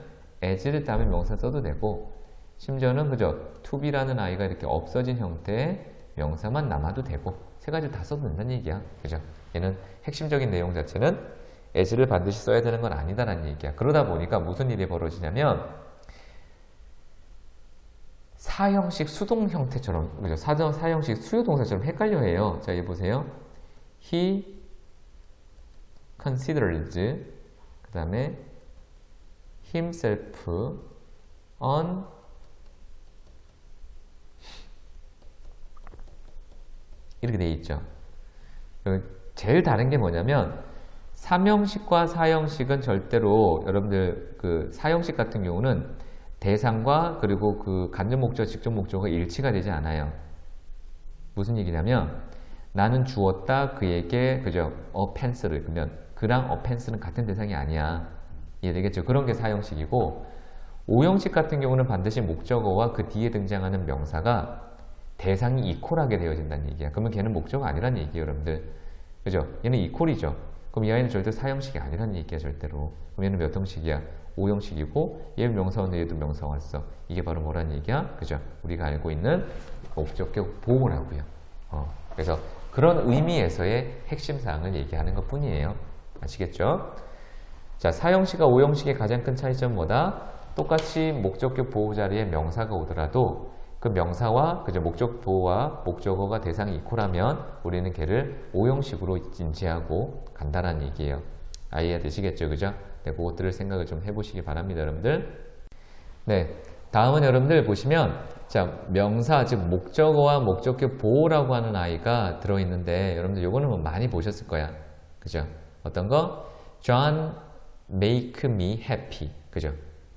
as를 다음에 명사 써도 되고 심지어는 그죠? to be라는 아이가 이렇게 없어진 형태의 명사만 남아도 되고 세 가지 다 써도 된다는 얘기야. 그죠? 얘는 핵심적인 내용 자체는 as를 반드시 써야 되는 건 아니다라는 얘기야. 그러다 보니까 무슨 일이 벌어지냐면 사형식 수동 형태처럼, 그죠? 사형식 수요 동사처럼 헷갈려 해요. 자, 여기 보세요. He considers, 그 그 다음에 himself on 이렇게 돼 있죠. 제일 다른 게 뭐냐면 3형식과 4형식은 절대로 여러분들 그 4형식 같은 경우는 대상과 그리고 그 간접 목적, 직접 목적어가 일치가 되지 않아요. 무슨 얘기냐면 나는 주었다 그에게 그죠? offense를 그러면 그랑 offense는 같은 대상이 아니야. 이해되겠죠? 그런 게 4형식이고 5형식 같은 경우는 반드시 목적어와 그 뒤에 등장하는 명사가 대상이 이퀄하게 되어진다는 얘기야. 그러면 걔는 목적어 아니란 얘기예요, 여러분들. 그죠? 얘는 이퀄이죠. 그럼 이 아이는 절대 4형식이 아니란 얘기야, 절대로. 그럼 얘는 몇 형식이야? 5형식이고 얘 명사 왔는데 얘도 명사 왔어. 이게 바로 뭐란 얘기야? 그죠? 우리가 알고 있는 목적격 보호라고요. 그래서 그런 의미에서의 핵심 사항을 얘기하는 것 뿐이에요. 아시겠죠? 자, 4형식과 5형식의 가장 큰 차이점은 뭐다? 똑같이 목적격 보호 자리에 명사가 오더라도 그 명사와 그죠 목적 보호와 목적어가 대상이 이퀄하면 우리는 걔를 5형식으로 인지하고 간다는 얘기예요. 이해가 되시겠죠? 그죠? 네, 그것들을 생각을 좀 해보시기 바랍니다, 여러분들. 네, 다음은 여러분들 보시면 자, 명사, 즉 목적어와 목적격 보호라고 하는 아이가 들어있는데 여러분들 요거는 뭐 많이 보셨을 거야. 그죠? 어떤 거? John make me happy. 그죠?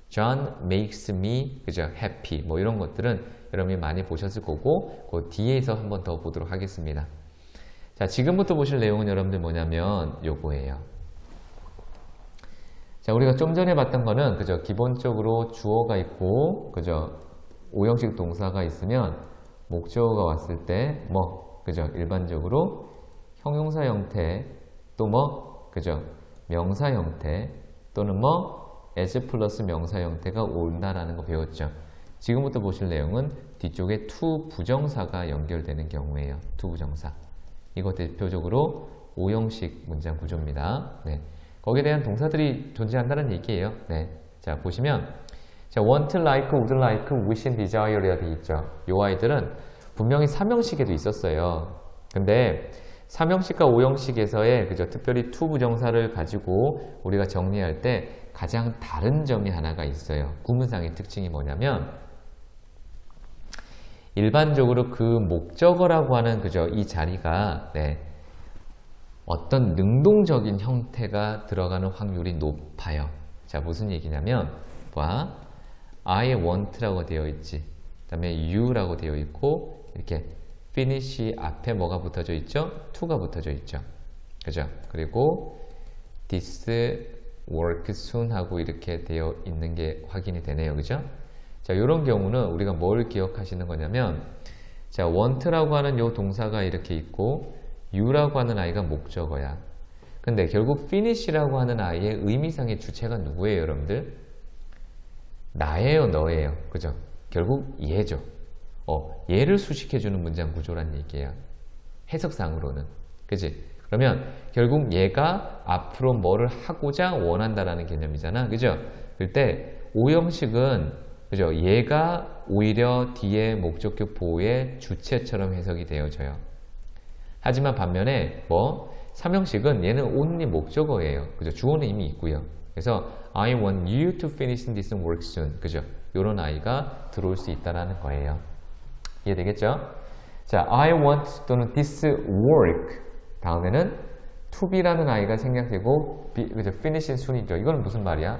John makes me, 그죠? happy. 뭐 이런 것들은 여러분이 많이 보셨을 거고 그 뒤에서 한번 더 보도록 하겠습니다. 자, 지금부터 보실 내용은 여러분들 뭐냐면 요거예요. 자, 우리가 좀 전에 봤던 거는 그죠? 기본적으로 주어가 있고 그죠? 5형식 동사가 있으면 목적어가 왔을 때 뭐 그죠? 일반적으로 형용사 형태 또 뭐 그죠? 명사 형태 또는 뭐 as 플러스 명사 형태가 온다라는 거 배웠죠. 지금부터 보실 내용은 뒤쪽에 to 부정사가 연결되는 경우에요. to 부정사. 이거 대표적으로 5형식 문장 구조입니다. 네. 거기에 대한 동사들이 존재한다는 얘기예요. 네. 자, 보시면 자, want, like, would like, wish, and desire가 되어 있죠. 이 아이들은 분명히 3형식에도 있었어요. 근데 3형식과 5형식에서의 그죠? 특별히 to 부정사를 가지고 우리가 정리할 때 가장 다른 점이 하나가 있어요. 구문상의 특징이 뭐냐면 일반적으로 그 목적어라고 하는 그죠? 이 자리가 네, 어떤 능동적인 형태가 들어가는 확률이 높아요. 자, 무슨 얘기냐면 봐. I want라고 되어 있지. 그 다음에 you라고 되어 있고 이렇게 finish 앞에 뭐가 붙어져 있죠? to가 붙어져 있죠. 그죠? 그리고 this work soon 하고 이렇게 되어 있는 게 확인이 되네요. 그죠? 자, 이런 경우는 우리가 뭘 기억하시는 거냐면 자, want라고 하는 요 동사가 이렇게 있고 you라고 하는 아이가 목적어야. 근데 결국 finish라고 하는 아이의 의미상의 주체가 누구예요, 여러분들? 나예요, 너예요. 그죠? 결국 얘죠. 얘를 수식해주는 문장 구조란 얘기예요. 해석상으로는. 그지? 그러면 결국 얘가 앞으로 뭐를 하고자 원한다라는 개념이잖아. 그죠? 그때 5형식은 그죠? 얘가 오히려 뒤에 목적격 보호의 주체처럼 해석이 되어져요. 하지만 반면에 뭐 3형식은 얘는 only 목적어예요. 그죠? 주어는 이미 있고요. 그래서 I want you to finish this work soon. 그죠? 요런 아이가 들어올 수 있다라는 거예요. 이해되겠죠? 자, I want 또는 this work 다음에는 to be라는 아이가 생략되고 그죠? finishing soon이죠. 이거는 무슨 말이야?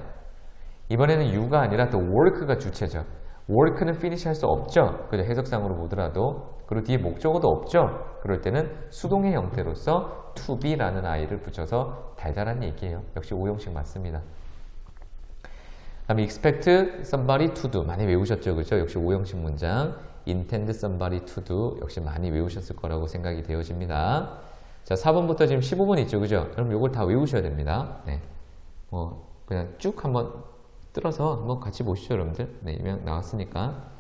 이번에는 you가 아니라 the work가 주체죠. work는 finish 할 수 없죠. 그죠? 해석상으로 보더라도. 그리고 뒤에 목적어도 없죠. 그럴 때는 수동의 형태로서 to be라는 아이를 붙여서 달달한 얘기예요. 역시 5형식 맞습니다. 다음에 expect somebody to do 많이 외우셨죠, 그죠? 역시 5형식 문장. intend somebody to do 역시 많이 외우셨을 거라고 생각이 되어집니다. 자, 4번부터 지금 15번 있죠, 그죠? 그럼 이걸 다 외우셔야 됩니다. 네, 뭐 그냥 쭉 한번 뜯어서 한번 같이 보시죠, 여러분들. 네, 이명 나왔으니까.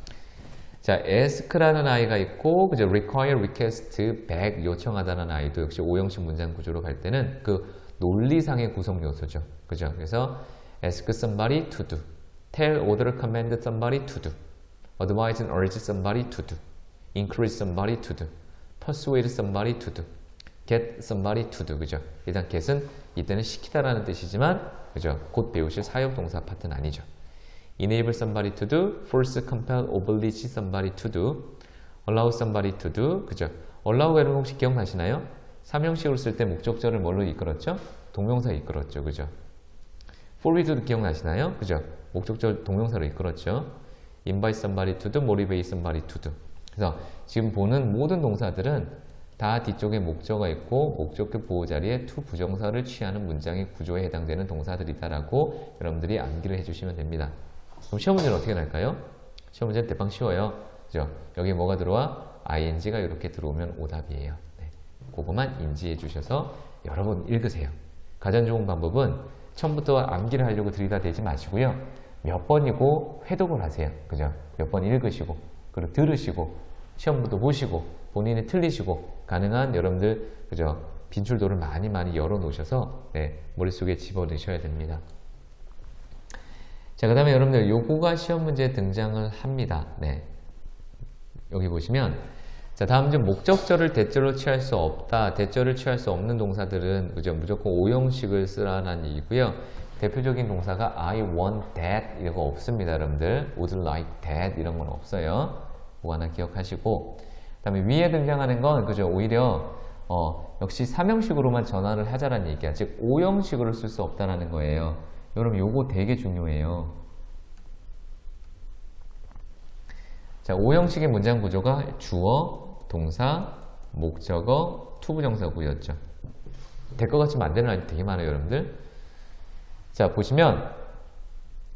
자, ask라는 아이가 있고, 그죠? require, request, beg, 요청하다는 아이도 역시 5형식 문장 구조로 갈 때는 그 논리상의 구성 요소죠. 그죠? 그래서 ask somebody to do, tell, order, command somebody to do, advise and urge somebody to do, encourage somebody to do, persuade somebody to do, get somebody to do. 그죠? 일단 get은 이때는 시키다라는 뜻이지만, 그죠? 곧 배우실 사역동사 파트는 아니죠. enable somebody to do, force, compel, oblige somebody to do, allow somebody to do, 그죠? allow 여러분 혹시 기억나시나요? 삼형식으로 쓸 때 목적절을 뭘로 이끌었죠? 동명사 이끌었죠, 그죠? forward도 기억나시나요? 그죠? 목적절 동명사로 이끌었죠. invite somebody to do, motivate somebody to do. 그래서 지금 보는 모든 동사들은 다 뒤쪽에 목적어가 있고 목적격 보호 자리에 to 부정사를 취하는 문장의 구조에 해당되는 동사들이다라고 여러분들이 암기를 해주시면 됩니다. 그럼 시험 문제는 어떻게 날까요? 시험 문제는 대빵 쉬워요. 그죠? 여기 뭐가 들어와? ing가 이렇게 들어오면 오답이에요. 네. 그거만 인지해 주셔서 여러 번 읽으세요. 가장 좋은 방법은 처음부터 암기를 하려고 들이다대지 마시고요. 몇 번이고 회독을 하세요. 그죠? 몇 번 읽으시고, 그리고 들으시고, 시험부터 보시고, 본인이 틀리시고, 가능한 여러분들, 그죠? 빈출도를 많이 열어 놓으셔서, 네, 머릿속에 집어넣으셔야 됩니다. 자, 그 다음에 여러분들, 요거가 시험 문제에 등장을 합니다. 네. 여기 보시면, 자, 다음 중 목적절을 대절로 취할 수 없다. 대절을 취할 수 없는 동사들은, 그죠? 무조건 오형식을 쓰라는 얘기고요. 대표적인 동사가 I want that 이거 없습니다, 여러분들. would like that 이런 건 없어요. 그거 하나 기억하시고, 그 다음에 위에 등장하는 건 그죠? 오히려 역시 삼형식으로만 전환을 하자라는 얘기야. 즉 오형식으로 쓸 수 없다라는 거예요. 여러분 요거 되게 중요해요. 자, 오형식의 문장 구조가 주어, 동사, 목적어, 투부정사구였죠. 될 것 같지만 안 되는 아이들 되게 많아요, 여러분들. 자, 보시면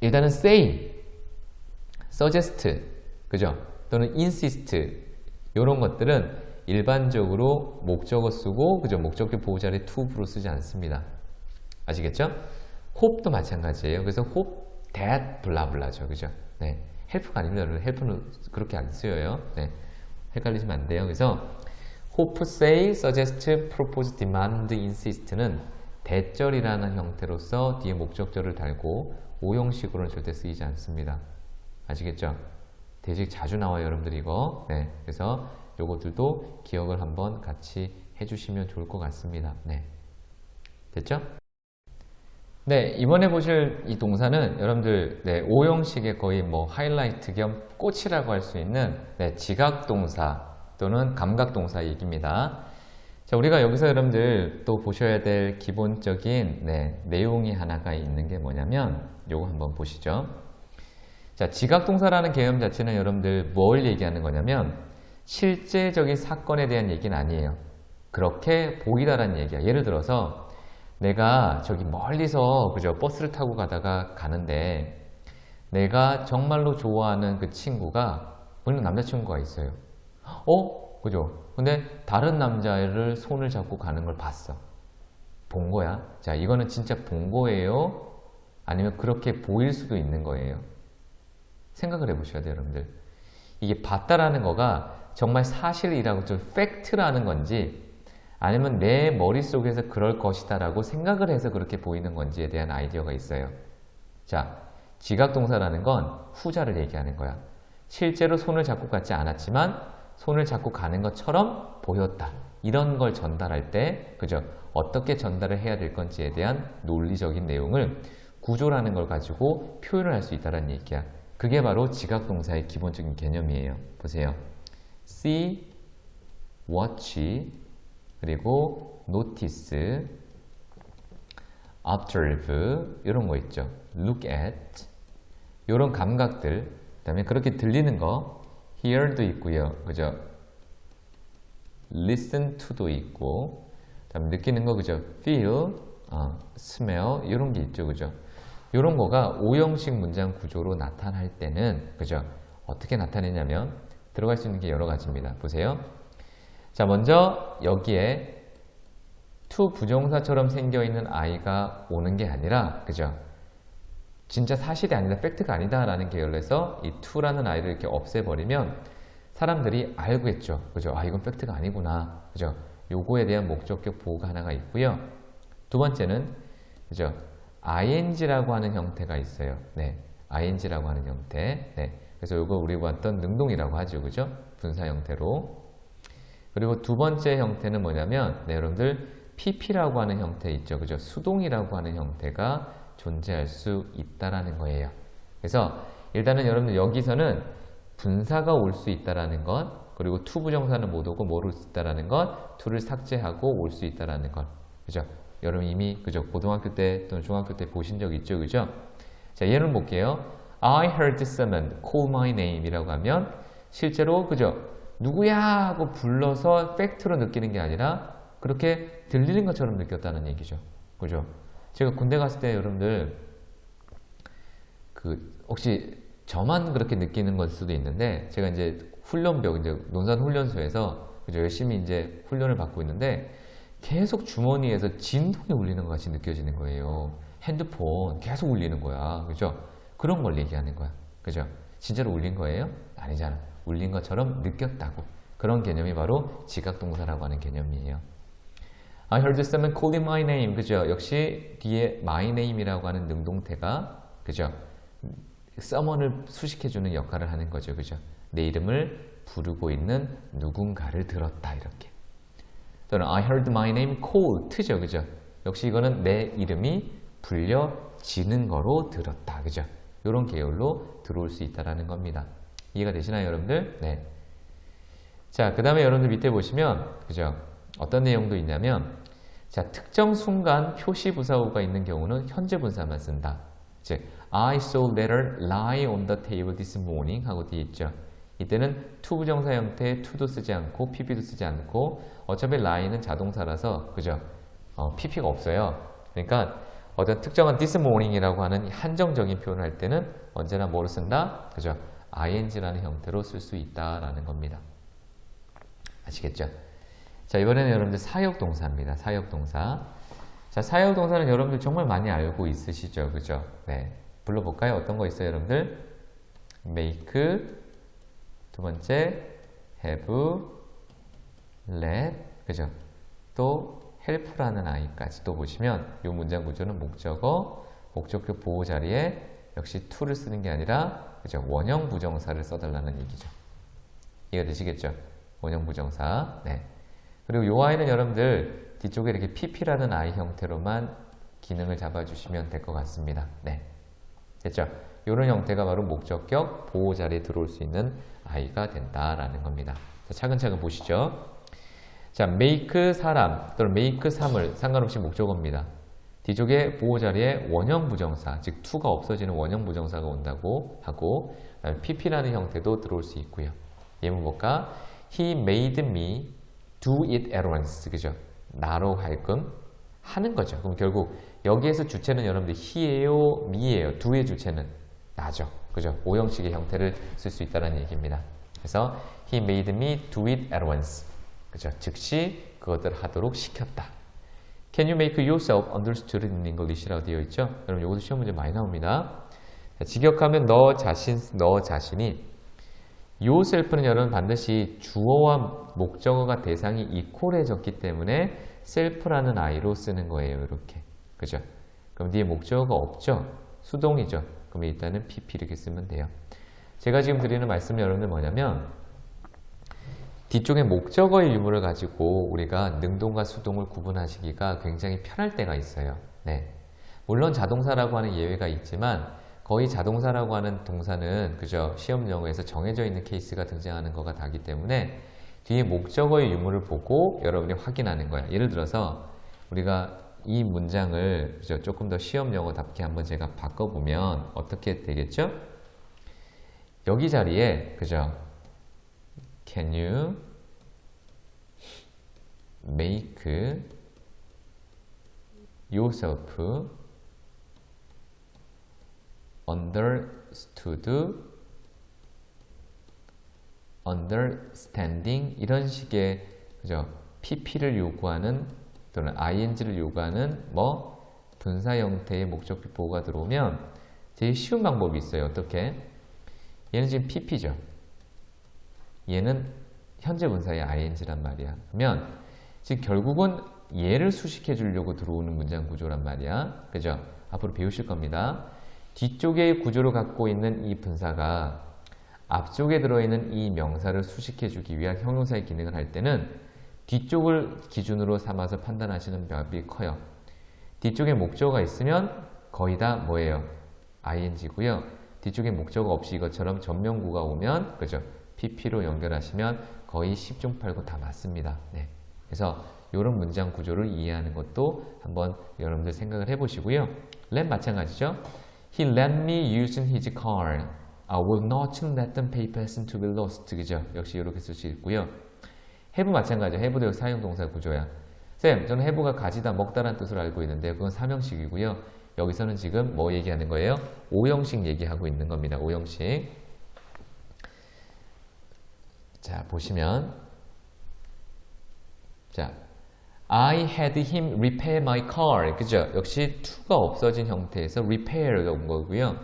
일단은 say, suggest, 그죠? 또는 insist 이런 것들은 일반적으로 목적어 쓰고, 그죠? 목적격 보호 자리에 to로 쓰지 않습니다. 아시겠죠? hope도 마찬가지예요. 그래서 hope that 블라블라죠, 그죠? 네, help가 아닙니다. 여러분, help는 그렇게 안 쓰여요. 네, 헷갈리시면 안 돼요. 그래서 hope, say, suggest, propose, demand, insist는 대절이라는 형태로서 뒤에 목적절을 달고 오형식으로는 절대 쓰이지 않습니다. 아시겠죠? 되게 자주 나와요, 여러분들 이거. 네, 그래서 요것들도 기억을 한번 같이 해주시면 좋을 것 같습니다. 네, 됐죠? 네, 이번에 보실 이 동사는 여러분들 네, 오형식의 거의 뭐 하이라이트 겸 꽃이라고 할 수 있는 네, 지각동사 또는 감각동사 얘기입니다. 자, 우리가 여기서 여러분들 또 보셔야 될 기본적인 네, 내용이 하나가 있는 게 뭐냐면 요거 한번 보시죠. 자, 지각동사라는 개념 자체는 여러분들 뭘 얘기하는 거냐면 실제적인 사건에 대한 얘기는 아니에요. 그렇게 보이다라는 얘기야. 예를 들어서 내가 저기 멀리서 그죠? 버스를 타고 가다가 가는데 내가 정말로 좋아하는 그 친구가 물론 남자친구가 있어요. 그죠? 근데 다른 남자를 손을 잡고 가는 걸 봤어. 본 거야. 자, 이거는 진짜 본 거예요? 아니면 그렇게 보일 수도 있는 거예요? 생각을 해보셔야 돼요, 여러분들. 이게 봤다라는 거가 정말 사실이라고 좀 팩트라는 건지 아니면 내 머릿속에서 그럴 것이다 라고 생각을 해서 그렇게 보이는 건지에 대한 아이디어가 있어요. 자, 지각동사라는 건 후자를 얘기하는 거야. 실제로 손을 잡고 가지 않았지만 손을 잡고 가는 것처럼 보였다. 이런 걸 전달할 때, 그죠? 어떻게 전달을 해야 될 건지에 대한 논리적인 내용을 구조라는 걸 가지고 표현을 할 수 있다는 얘기야. 그게 바로 지각동사의 기본적인 개념이에요. 보세요. see, watch, 그리고 notice, observe 이런 거 있죠. look at 이런 감각들, 그 다음에 그렇게 들리는 거 hear도 있고요. 그죠? listen to도 있고, 그다음에 느끼는 거 그죠? feel, smell 이런 게 있죠. 그죠? 이런 거가 오형식 문장 구조로 나타날 때는 그죠? 어떻게 나타내냐면 들어갈 수 있는 게 여러 가지입니다. 보세요. 자, 먼저 여기에 to 부정사처럼 생겨 있는 아이가 오는 게 아니라 그죠? 진짜 사실이 아니다, 팩트가 아니다 라는 계열에서 이 to라는 아이를 이렇게 없애버리면 사람들이 알겠죠. 그죠? 아, 이건 팩트가 아니구나. 그죠? 요거에 대한 목적격 보호가 하나가 있고요. 두 번째는 그죠? ing라고 하는 형태가 있어요. 네, ing라고 하는 형태. 네, 그래서 요거 우리 봤던 능동이라고 하죠. 그죠? 분사 형태로. 그리고 두 번째 형태는 뭐냐면 네, 여러분들 PP라고 하는 형태 있죠. 그죠? 수동이라고 하는 형태가 존재할 수 있다라는 거예요. 그래서 일단은 여러분들 여기서는 분사가 올 수 있다라는 것, 그리고 to 부정사는 못 오고 뭘 올 수 있다라는 것, to를 삭제하고 올 수 있다라는 것. 그죠? 여러분 이미 그죠? 고등학교 때 또는 중학교 때 보신 적 있죠. 그죠? 자, 예를 볼게요. I heard someone call my name 이라고 하면 실제로 그죠? 누구야 하고 불러서 팩트로 느끼는 게 아니라 그렇게 들리는 것처럼 느꼈다는 얘기죠. 그죠? 제가 군대 갔을 때 여러분들 혹시 저만 그렇게 느끼는 걸 수도 있는데 제가 이제 훈련병 이제 논산훈련소에서 그죠? 열심히 이제 훈련을 받고 있는데 계속 주머니에서 진동이 울리는 것 같이 느껴지는 거예요. 핸드폰 계속 울리는 거야. 그죠? 그런 걸 얘기하는 거야. 그죠? 진짜로 울린 거예요? 아니잖아. 울린 것처럼 느꼈다고. 그런 개념이 바로 지각동사라고 하는 개념이에요. I heard someone calling my name. 그죠? 역시 뒤에 my name이라고 하는 능동태가 그죠? someone을 수식해주는 역할을 하는 거죠. 그죠? 내 이름을 부르고 있는 누군가를 들었다. 이렇게. 또는 I heard my name called죠. 그죠? 역시 이거는 내 이름이 불려지는 거로 들었다. 그죠? 이런 계열로 들어올 수 있다는 겁니다. 이해가 되시나요, 여러분들? 네. 자, 그 다음에 여러분들 밑에 보시면, 그죠? 어떤 내용도 있냐면, 자, 특정 순간 표시 부사어가 있는 경우는 현재 분사만 쓴다. 즉, I saw letter lie on the table this morning 하고 뒤에 있죠. 이때는 to 부정사 형태의 to도 쓰지 않고 pp도 쓰지 않고 어차피 lie는 자동사라서 그죠? pp가 없어요. 그러니까 어떤 특정한 this morning이라고 하는 한정적인 표현을 할 때는 언제나 뭐를 쓴다? 그죠? ing라는 형태로 쓸 수 있다라는 겁니다. 아시겠죠? 자, 이번에는 여러분들 사역동사입니다. 사역동사. 자, 사역동사는 여러분들 정말 많이 알고 있으시죠? 그죠? 네. 불러볼까요? 어떤 거 있어요, 여러분들? make, 두 번째, have, let, 그죠? 또 help라는 아이까지 또 보시면 이 문장 구조는 목적어, 목적격 보호 자리에 역시 to를 쓰는 게 아니라 그죠? 원형 부정사를 써달라는 얘기죠. 이해가 되시겠죠? 원형 부정사. 네. 그리고 이 아이는 여러분들 뒤쪽에 이렇게 pp라는 아이 형태로만 기능을 잡아주시면 될 것 같습니다. 네. 됐죠? 이런 형태가 바로 목적격 보호 자리에 들어올 수 있는 아이가 된다라는 겁니다. 자, 차근차근 보시죠. 자, make 사람 또는 make 사물 상관없이 목적어입니다. 뒤쪽에 보호 자리에 원형 부정사, 즉 to가 없어지는 원형 부정사가 온다고 하고 pp라는 형태도 들어올 수 있고요. 예문 볼까? He made me do it at once. 그죠? 나로 하여금 하는 거죠. 그럼 결국 여기에서 주체는 여러분들 he예요, me예요. do의 주체는 나죠. 그죠? 오형식의 형태를 쓸 수 있다는 얘기입니다. 그래서 he made me do it at once. 그죠? 즉시 그것들을 하도록 시켰다. Can you make yourself understood in English라고 되어 있죠? 여러분 이것도 시험 문제 많이 나옵니다. 자, 직역하면 너 자신이 yourself는 여러분 반드시 주어와 목적어가 대상이 이퀄해졌기 때문에 self라는 I로 쓰는 거예요. 이렇게. 그죠? 그럼 뒤에 목적어가 없죠? 수동이죠? 그럼 일단은 PP 이렇게 쓰면 돼요. 제가 지금 드리는 말씀은 여러분들 뭐냐면 뒤쪽에 목적어의 유무를 가지고 우리가 능동과 수동을 구분하시기가 굉장히 편할 때가 있어요. 네. 물론 자동사라고 하는 예외가 있지만 거의 자동사라고 하는 동사는 그저 시험 용어에서 정해져 있는 케이스가 등장하는 거가 다기 때문에 뒤에 목적어의 유무를 보고 여러분이 확인하는 거야. 예를 들어서 우리가 이 문장을 그죠? 조금 더 시험 용어답게 한번 제가 바꿔보면 어떻게 되겠죠? 여기 자리에 그죠? Can you make yourself understanding 이런 식의 그죠? PP를 요구하는 또는 ing를 요구하는 뭐 분사 형태의 목적격 보호가 들어오면 제일 쉬운 방법이 있어요. 어떻게? 얘는 지금 PP죠. 얘는 현재 분사의 ing란 말이야. 그러면 지금 결국은 얘를 수식해 주려고 들어오는 문장 구조란 말이야. 그죠? 앞으로 배우실 겁니다. 뒤쪽의 구조를 갖고 있는 이 분사가 앞쪽에 들어있는 이 명사를 수식해 주기 위한 형용사의 기능을 할 때는 뒤쪽을 기준으로 삼아서 판단하시는 법이 커요. 뒤쪽에 목적어가 있으면 거의 다 뭐예요? ing고요. 뒤쪽에 목적어 없이 이것처럼 전명구가 오면 그죠? pp로 연결하시면 거의 10중 8구 다 맞습니다. 네. 그래서 이런 문장 구조를 이해하는 것도 한번 여러분들 생각을 해보시고요. let 마찬가지죠. He let me using his car. I will not let them pay person to be lost. 그죠? 역시 이렇게 쓸 수 있고요. have 마찬가지죠. have도 여기 사용동사 구조야. 쌤, 저는 have가 가지다, 먹다라는 뜻을 알고 있는데 그건 3형식이고요. 여기서는 지금 뭐 얘기하는 거예요? 5형식 얘기하고 있는 겁니다. 5형식. 자, 보시면 자, I had him repair my car. 그죠? 역시 to가 없어진 형태에서 repair가 온 거고요.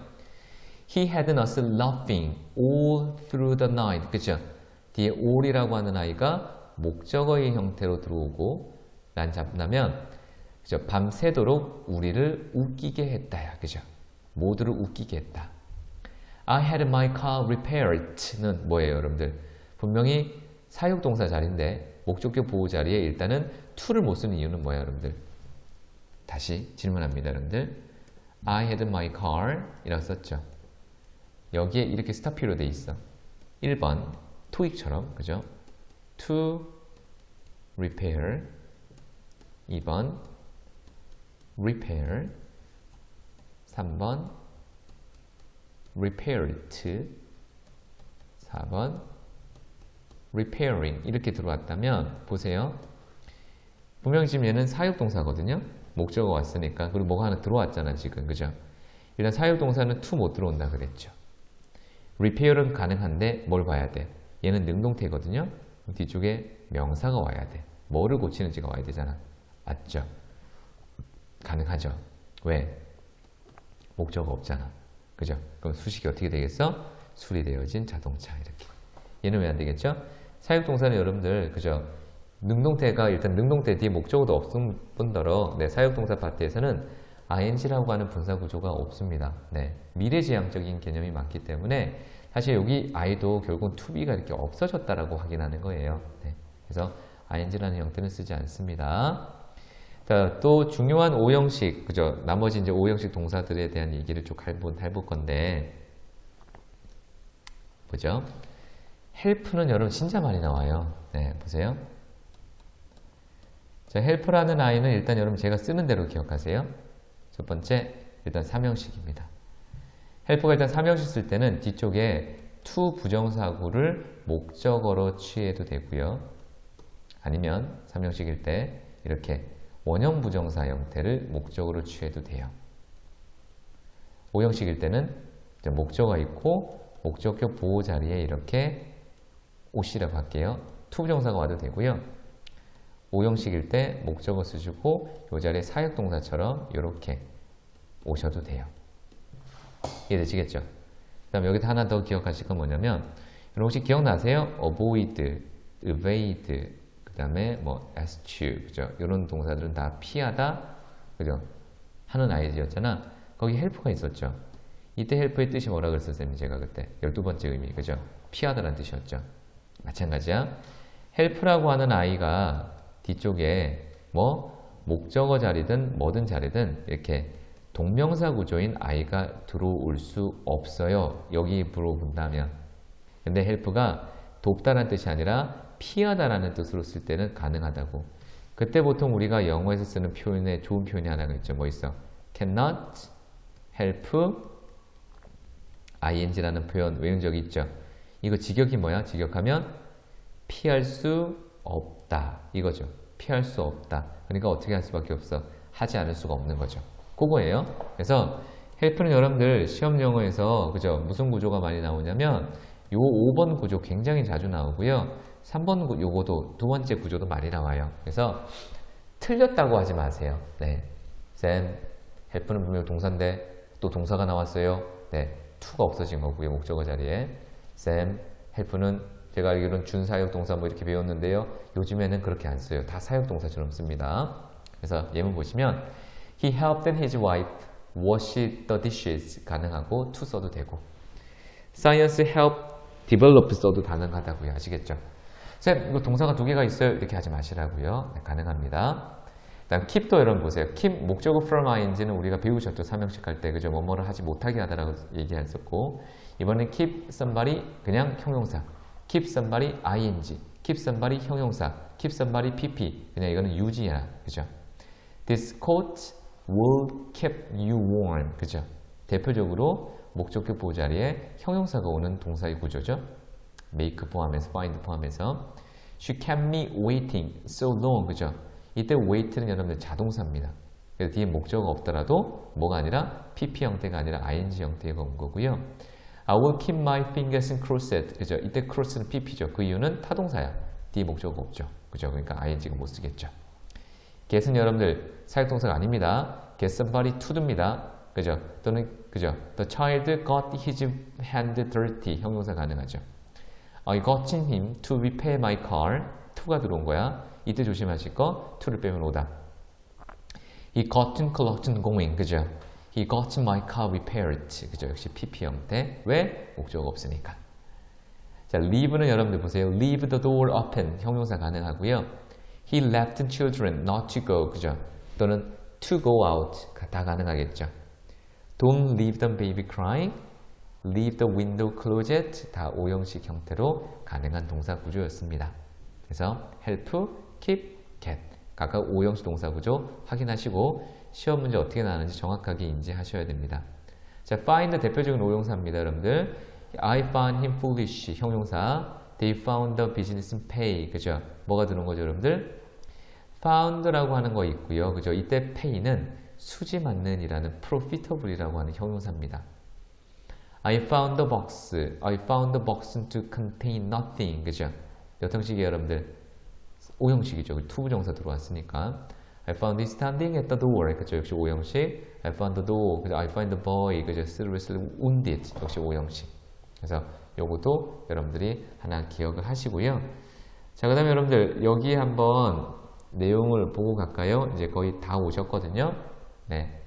He had us laughing all through the night. 그죠? 뒤에 all이라고 하는 아이가 목적어의 형태로 들어오고 난 잡나면 그죠? 밤새도록 우리를 웃기게 했다야. 그죠? 모두를 웃기게 했다. I had my car repaired는 뭐예요, 여러분들? 분명히 사역동사 자리인데 목적격 보호 자리에 일단은 to를 못 쓰는 이유는 뭐예요, 여러분들? 다시 질문합니다, 여러분들. I had my car 이라고 썼죠. 여기에 이렇게 스탑피로 돼 있어. 1번 토익처럼 그죠? to repair 2번 repair 3번 repaired 4번 repairing 이렇게 들어왔다면 보세요. 분명히 지금 얘는 사역동사거든요. 목적어 왔으니까. 그리고 뭐가 하나 들어왔잖아 지금. 그죠? 일단 사역동사는 to 못 들어온다 그랬죠. repair은 가능한데 뭘 봐야 돼? 얘는 능동태거든요. 뒤쪽에 명사가 와야 돼. 뭐를 고치는지가 와야 되잖아. 맞죠? 가능하죠. 왜? 목적어 없잖아. 그죠? 그럼 수식이 어떻게 되겠어? 수리되어진 자동차 이렇게. 얘는 왜 안 되겠죠? 사역동사는 여러분들 그죠? 능동태가 일단 능동태 뒤에 목적어도 없을 뿐더러 네, 사역동사 파트에서는 ing라고 하는 분사 구조가 없습니다. 네, 미래지향적인 개념이 많기 때문에 사실 여기 i도 결국은 to be가 이렇게 없어졌다라고 확인하는 거예요. 네, 그래서 ing라는 형태는 쓰지 않습니다. 자, 또 중요한 5형식, 그죠? 나머지 이제 5형식 동사들에 대한 얘기를 쭉 해볼 건데, 보죠? help는 여러분 진짜 많이 나와요. 네, 보세요. 자, help라는 아이는 일단 여러분 제가 쓰는 대로 기억하세요. 첫 번째, 일단 3형식입니다. help가 일단 3형식 쓸 때는 뒤쪽에 to 부정사구를 목적어로 취해도 되고요. 아니면 3형식일 때 이렇게 원형 부정사 형태를 목적으로 취해도 돼요. 5형식일 때는 목적어가 있고 목적격 보호 자리에 이렇게 오시라고 할게요. to 부정사가 와도 되고요. 5형식일 때 목적어 쓰시고 이 자리에 사역동사처럼 이렇게 오셔도 돼요. 이해되시겠죠? 그 다음 여기다 하나 더 기억하실 건 뭐냐면 여러분 혹시 기억나세요? avoid, evade, 그 다음에 뭐 eschew, 그죠? 이런 동사들은 다 피하다, 그죠? 하는 아이디어였잖아. 거기 help가 있었죠. 이때 help의 뜻이 뭐라 그랬어요, 쌤이 제가 그때 12번째 의미, 그죠? 피하다라는 뜻이었죠. 마찬가지야. help라고 하는 아이가 뒤쪽에 뭐 목적어 자리든 뭐든 자리든 이렇게 동명사 구조인 아이가 들어올 수 없어요. 여기 물어본다면. 근데 help가 돕다라는 뜻이 아니라 피하다라는 뜻으로 쓸 때는 가능하다고. 그때 보통 우리가 영어에서 쓰는 표현에 좋은 표현이 하나가 있죠. 뭐 있어? cannot help ing라는 표현 외운 적이 있죠. 이거 직역이 뭐야? 직역하면 피할 수 없다 이거죠. 피할 수 없다. 그러니까 어떻게 할 수밖에 없어? 하지 않을 수가 없는 거죠. 그거예요. 그래서 help는 여러분들 시험 영어에서 그죠? 무슨 구조가 많이 나오냐면 요 5번 구조 굉장히 자주 나오고요. 3번 요거도 두 번째 구조도 많이 나와요. 그래서 틀렸다고 하지 마세요. 네, 쌤 help는 분명 동사인데 또 동사가 나왔어요. 네, to가 없어진 거고요. 목적어 자리에. 쌤 help는 제가 알기로는 준사역 동사 뭐 이렇게 배웠는데요. 요즘에는 그렇게 안 써요. 다 사역 동사처럼 씁니다. 그래서 예문 보시면 He helped his wife wash the dishes 가능하고 to 써도 되고 Science help develop 써도 가능하다고요. 아시겠죠? 쌤, 이거 동사가 두 개가 있어요. 이렇게 하지 마시라고요. 네, 가능합니다. 그다음 keep도 여러분 보세요. keep 목적어 from ing는 우리가 배우셨죠. 삼형식 할 때 그죠? 뭐뭐를 하지 못하게 하다라고 얘기했었고 이번엔 keep somebody 그냥 형용사. keep somebody ing. keep somebody 형용사. keep somebody pp. 그냥 이거는 유지야. 그죠? This coat will keep you warm. 그죠? 대표적으로 목적격 보호 자리에 형용사가 오는 동사의 구조죠. make 포함해서 find 포함해서 She kept me waiting so long. 그죠? 이때 wait는 여러분들 자동사입니다. 그래서 뒤에 목적어가 없더라도 뭐가 아니라 pp 형태가 아니라 ing 형태가 온 거고요. I will keep my fingers crossed. 그죠? 이때 cross는 pp죠. 그 이유는 타동사야. 뒤에 목적어가 없죠. 그죠? 그러니까 ing가 못 쓰겠죠. get은 여러분들 사역동사가 아닙니다. get somebody to do입니다. 그죠? 또는 그죠? The child got his hand dirty. 형용사 가능하죠. I got him to repair my car. to가 들어온 거야. 이때 조심하실 거 to를 빼면 오다. He got going. 그죠? He got my car repaired. 그죠? 역시 pp 형태. 왜? 목적어가 없으니까. 자, leave는 여러분들 보세요. leave the door open. 형용사 가능하고요. He left children not to go. 그죠? 또는 to go out. 다 가능하겠죠. Don't leave the baby crying. Leave the window closed. 다 오형식 형태로 가능한 동사 구조였습니다. 그래서 help, keep, get. 각각 오형식 동사 구조 확인하시고 시험 문제 어떻게 나오는지 정확하게 인지하셔야 됩니다. 자, find 대표적인 오형사입니다, 여러분들. I found him foolish. 형용사. They found the business pay. 그죠? 뭐가 드는 거죠, 여러분들? found라고 하는 거 있고요. 그죠? 이때 pay는 수지 맞는 이라는 profitable이라고 하는 형용사입니다. I found the box. I found the box to contain nothing. 그죠? 몇 형식이에요, 여러분들? 5형식이죠. 투부정사 들어왔으니까. I found it standing at the door. 그죠? 역시 5형식. I found the door. 그죠? I find the boy. 그죠? seriously wounded. 역시 5형식. 그래서 요것도 여러분들이 하나 기억을 하시고요. 자, 그 다음에 여러분들 여기 한번 내용을 보고 갈까요? 이제 거의 다 오셨거든요. 네.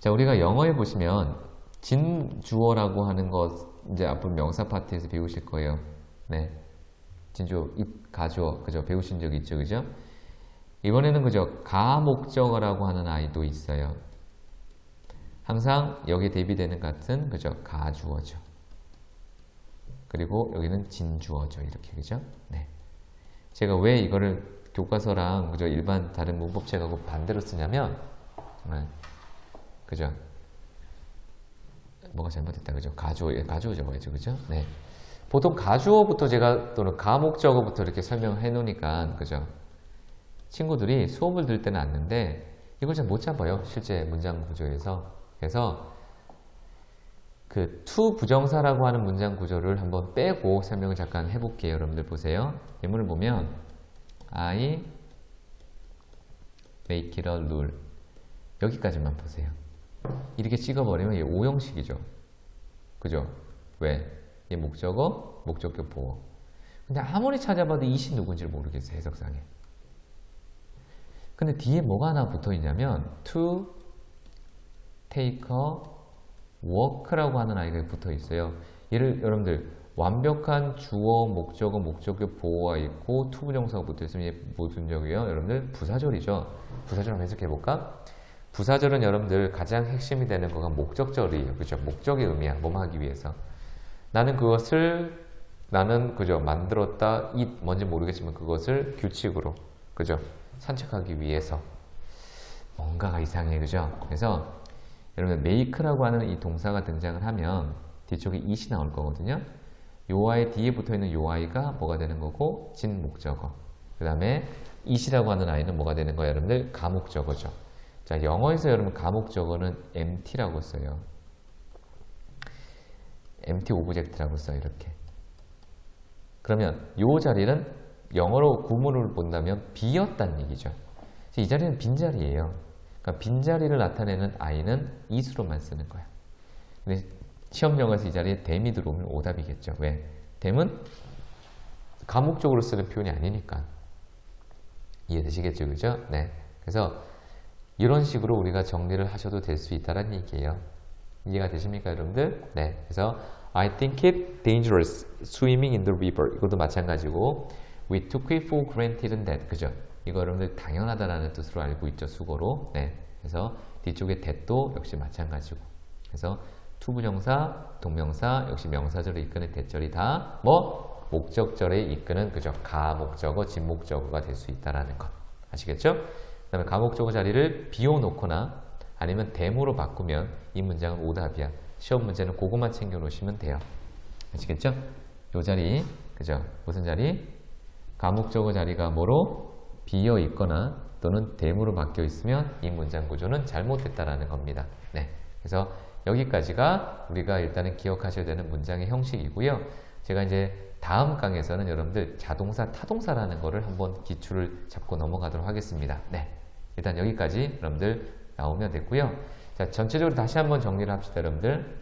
자, 우리가 영어에 보시면 진주어라고 하는 것 이제 앞으로 명사 파트에서 배우실 거예요. 네. 진주어, 가주어, 그죠? 배우신 적 있죠, 그죠? 이번에는 그죠? 가목적어라고 하는 아이도 있어요. 항상 여기에 대비되는 같은 그죠? 가주어죠. 그리고 여기는 진주어죠. 이렇게 그죠? 네. 제가 왜 이거를 교과서랑 그죠? 일반 다른 문법책하고 반대로 쓰냐면 그죠? 뭐가 잘못됐다 그죠? 가주어, 가주어 적어야죠. 그죠? 네. 보통 가주어부터 제가 또는 가목적어부터 이렇게 설명해 놓으니까 그죠? 친구들이 수업을 들을 때는 아는데 이걸 잘 못 잡아요. 실제 문장 구조에서. 그래서 그 to 부정사라고 하는 문장 구조를 한번 빼고 설명을 잠깐 해볼게요. 여러분들 보세요. 예문을 보면 I make it a rule. 여기까지만 보세요. 이렇게 찍어버리면 이게 오형식이죠. 그죠? 왜? 얘 목적어, 목적격 보어. 근데 아무리 찾아봐도 이시 누군지를 모르겠어요. 해석상에. 근데 뒤에 뭐가 하나 붙어 있냐면 to take a walk라고 하는 아이가 붙어 있어요. 얘를 여러분들 완벽한 주어, 목적어, 목적격 보어가 있고 to 부정사가 붙어 있으면 얘 무슨 적이에요? 여러분들 부사절이죠. 부사절 한번 해석해 볼까? 부사절은 여러분들 가장 핵심이 되는 거가 목적절이에요. 그죠? 목적의 의미야. 뭐뭐 하기 위해서. 나는 그것을 그죠? 만들었다. 뭔지 모르겠지만 그것을 규칙으로 그죠? 산책하기 위해서 뭔가가 이상해. 그죠? 그래서 여러분 make라고 하는 이 동사가 등장을 하면 뒤쪽에 it이 나올 거거든요. 요 아이 뒤에 붙어있는 요 아이가 뭐가 되는 거고 진 목적어. 그 다음에 it이라고 하는 아이는 뭐가 되는 거예요? 여러분들 가목적어죠. 자, 영어에서 여러분 가목적어는 empty라고 써요. empty object라고 써요. 이렇게. 그러면 요 자리는 영어로 구문을 본다면 비었다는 얘기죠. 이 자리는 빈자리예요. 그러니까 빈자리를 나타내는 i는 it으로만 쓰는 거야. 근데 시험 영어에서 이 자리에 them이 들어오면 오답이겠죠. 왜? them은 가목적으로 쓰는 표현이 아니니까. 이해되시겠죠? 그죠? 네. 그래서 이런 식으로 우리가 정리를 하셔도 될 수 있다는 얘기예요. 이해가 되십니까, 여러분들? 네. 그래서 I think it dangerous swimming in the river. 이것도 마찬가지고 we took it for granted that. 그죠? 이거 여러분들 당연하다라는 뜻으로 알고 있죠. 수거로. 네. 그래서 뒤쪽에 that도 역시 마찬가지고. 그래서 투부정사, 동명사, 역시 명사절을 이끄는 that절이 다 뭐? 목적절에 이끄는 그죠? 가목적어, 진목적어가 될 수 있다라는 것. 아시겠죠? 그 다음에 가목적어 자리를 비워놓거나 아니면 대모로 바꾸면 이 문장은 오답이야. 시험 문제는 그것만 챙겨 놓으시면 돼요. 아시겠죠? 요 자리, 그죠? 무슨 자리? 가목적어 자리가 뭐로? 비어 있거나 또는 대모로 바뀌어 있으면 이 문장 구조는 잘못됐다라는 겁니다. 네. 그래서 여기까지가 우리가 일단은 기억하셔야 되는 문장의 형식이고요. 제가 이제 다음 강에서는 여러분들 자동사, 타동사라는 거를 한번 기출을 잡고 넘어가도록 하겠습니다. 네. 일단 여기까지 여러분들 나오면 됐고요. 자, 전체적으로 다시 한번 정리를 합시다, 여러분들.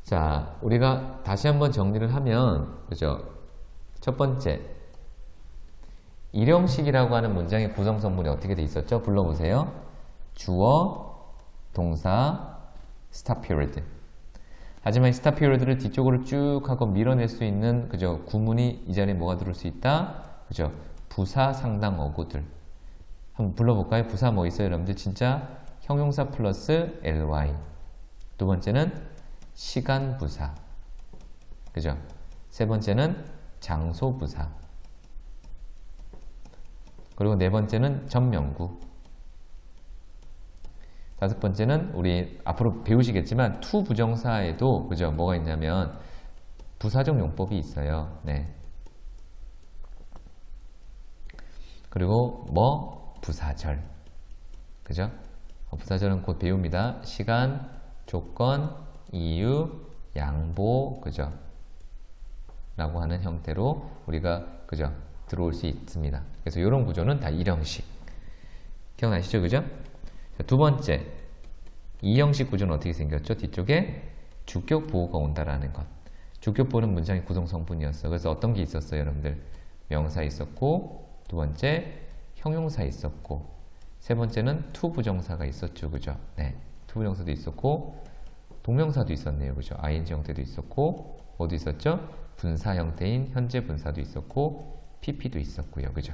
자, 우리가 다시 한번 정리를 하면, 그죠? 첫 번째, 일형식이라고 하는 문장의 구성성분이 어떻게 돼 있었죠? 불러보세요. 주어, 동사, stop period. 하지만 stop period를 뒤쪽으로 쭉 하고 밀어낼 수 있는, 그죠? 구문이 이 자리에 뭐가 들어올 수 있다? 그죠? 부사 상당 어구들. 한번 불러볼까요? 부사 뭐 있어요, 여러분들? 진짜 형용사 플러스 ly. 두 번째는 시간 부사. 그죠? 세 번째는 장소 부사. 그리고 네 번째는 전명구. 다섯 번째는 우리 앞으로 배우시겠지만 투 부정사에도 그죠? 뭐가 있냐면 부사적 용법이 있어요. 네. 그리고 뭐 부사절. 그죠? 부사절은 곧 배웁니다. 시간, 조건, 이유, 양보, 그죠? 라고 하는 형태로 우리가 그죠? 들어올 수 있습니다. 그래서 이런 구조는 다 일형식. 기억나시죠? 그죠? 자, 두 번째, 이형식 구조는 어떻게 생겼죠? 뒤쪽에 주격 보호가 온다라는 것. 주격 보호는 문장의 구성 성분이었어. 그래서 어떤 게 있었어요, 여러분들? 명사 있었고, 두 번째 형용사 있었고, 세 번째는 투 부정사가 있었죠, 그죠? 네, 투 부정사도 있었고, 동명사도 있었네요, 그죠? ing 형태도 있었고, 뭐도 있었죠? 분사 형태인 현재 분사도 있었고, pp도 있었고요, 그죠?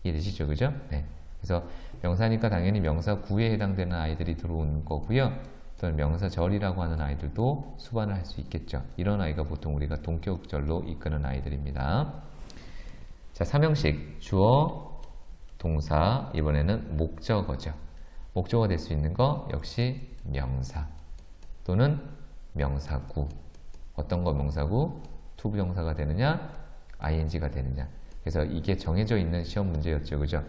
이해되시죠, 그죠? 네. 그래서 명사니까 당연히 명사 구에 해당되는 아이들이 들어오는 거고요. 또는 명사절이라고 하는 아이들도 수반을 할 수 있겠죠. 이런 아이가 보통 우리가 동격절로 이끄는 아이들입니다. 자, 삼형식 주어, 동사, 이번에는 목적어죠. 목적어 될 수 있는 거 역시 명사 또는 명사구. 어떤 거 명사구? 투부정사가 되느냐? ing가 되느냐? 그래서 이게 정해져 있는 시험 문제였죠, 그죠?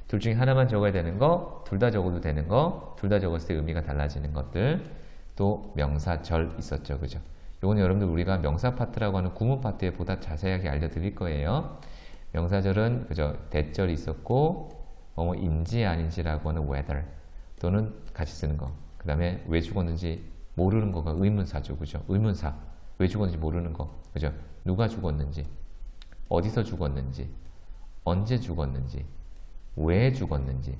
둘 중에 하나만 적어야 되는 거, 둘 다 적어도 되는 거, 둘 다 적었을 때 의미가 달라지는 것들, 또 명사절 있었죠, 그죠? 요거는 여러분들 우리가 명사 파트라고 하는 구문 파트에 보다 자세하게 알려드릴 거예요. 명사절은 그죠? 대절이 있었고, 인지 아닌지라고 하는 whether 또는 같이 쓰는 거. 그 다음에 왜 죽었는지 모르는 거가 의문사죠, 그죠? 의문사. 왜 죽었는지 모르는 거, 그죠? 누가 죽었는지, 어디서 죽었는지, 언제 죽었는지, 왜 죽었는지,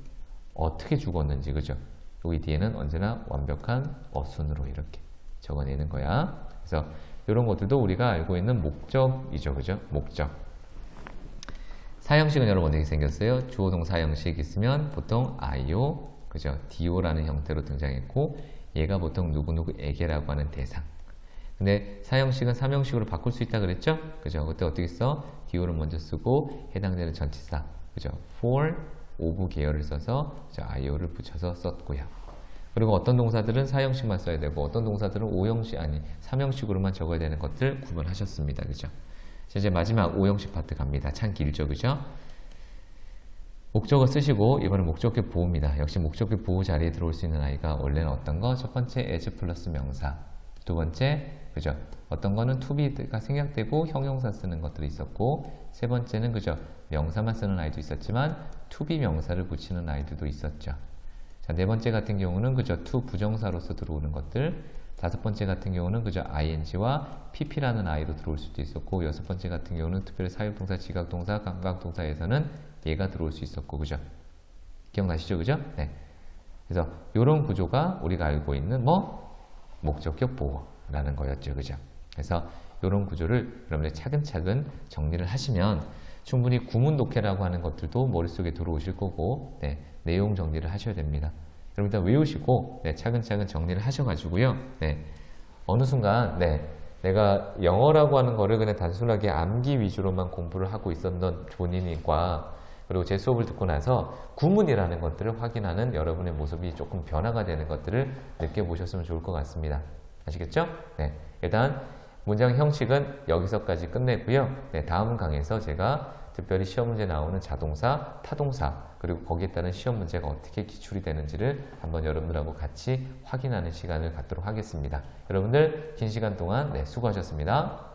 어떻게 죽었는지, 그죠? 여기 뒤에는 언제나 완벽한 어순으로 이렇게 적어내는 거야. 그래서 이런 것들도 우리가 알고 있는 목적이죠, 그죠? 목적. 사형식은 여러분 어떻게 생겼어요? 주어 동사 형식 있으면 보통 IO, 그죠? DO라는 형태로 등장했고, 얘가 보통 누구누구에게라고 하는 대상. 근데 사형식은 삼형식으로 바꿀 수 있다 그랬죠? 그죠? 그때 어떻게 써? DO를 먼저 쓰고 해당되는 전치사, 그죠? for, of 계열을 써서 IO를 붙여서 썼고요. 그리고 어떤 동사들은 사형식만 써야 되고 어떤 동사들은 오형식 아니 삼형식으로만 적어야 되는 것들 구분하셨습니다. 그죠? 이제 마지막 오형식 파트 갑니다. 참 길죠, 그죠? 목적어 쓰시고 이번엔 목적격 보호입니다. 역시 목적격 보호 자리에 들어올 수 있는 아이가 원래는 어떤 거? 첫 번째 as 플러스 명사, 두 번째 그죠? 어떤 거는 to be가 생략되고 형용사 쓰는 것들이 있었고, 세 번째는 그죠? 명사만 쓰는 아이도 있었지만 to be 명사를 붙이는 아이들도 있었죠. 자, 네 번째 같은 경우는 그죠? to 부정사로서 들어오는 것들. 다섯 번째 같은 경우는 그죠? ing와 pp라는 아이로 들어올 수도 있었고, 여섯 번째 같은 경우는 특별히 사용동사, 지각동사, 감각동사에서는 얘가 들어올 수 있었고, 그죠? 기억나시죠? 그죠? 네. 그래서 이런 구조가 우리가 알고 있는 뭐 목적격 보어라는 거였죠. 그죠? 그래서 이런 구조를 여러분들 차근차근 정리를 하시면 충분히 구문 독해라고 하는 것들도 머릿속에 들어오실 거고, 네, 내용 정리를 하셔야 됩니다. 여러분 일단 외우시고, 네, 차근차근 정리를 하셔가지고요. 네, 어느 순간, 네, 내가 영어라고 하는 거를 그냥 단순하게 암기 위주로만 공부를 하고 있었던 본인과, 그리고 제 수업을 듣고 나서 구문이라는 것들을 확인하는 여러분의 모습이 조금 변화가 되는 것들을 느껴보셨으면 좋을 것 같습니다. 아시겠죠? 네, 일단 문장 형식은 여기서까지 끝내고요. 네, 다음 강에서 제가 특별히 시험 문제 나오는 자동사, 타동사, 그리고 거기에 따른 시험 문제가 어떻게 기출이 되는지를 한번 여러분들하고 같이 확인하는 시간을 갖도록 하겠습니다. 여러분들 긴 시간 동안 네, 수고하셨습니다.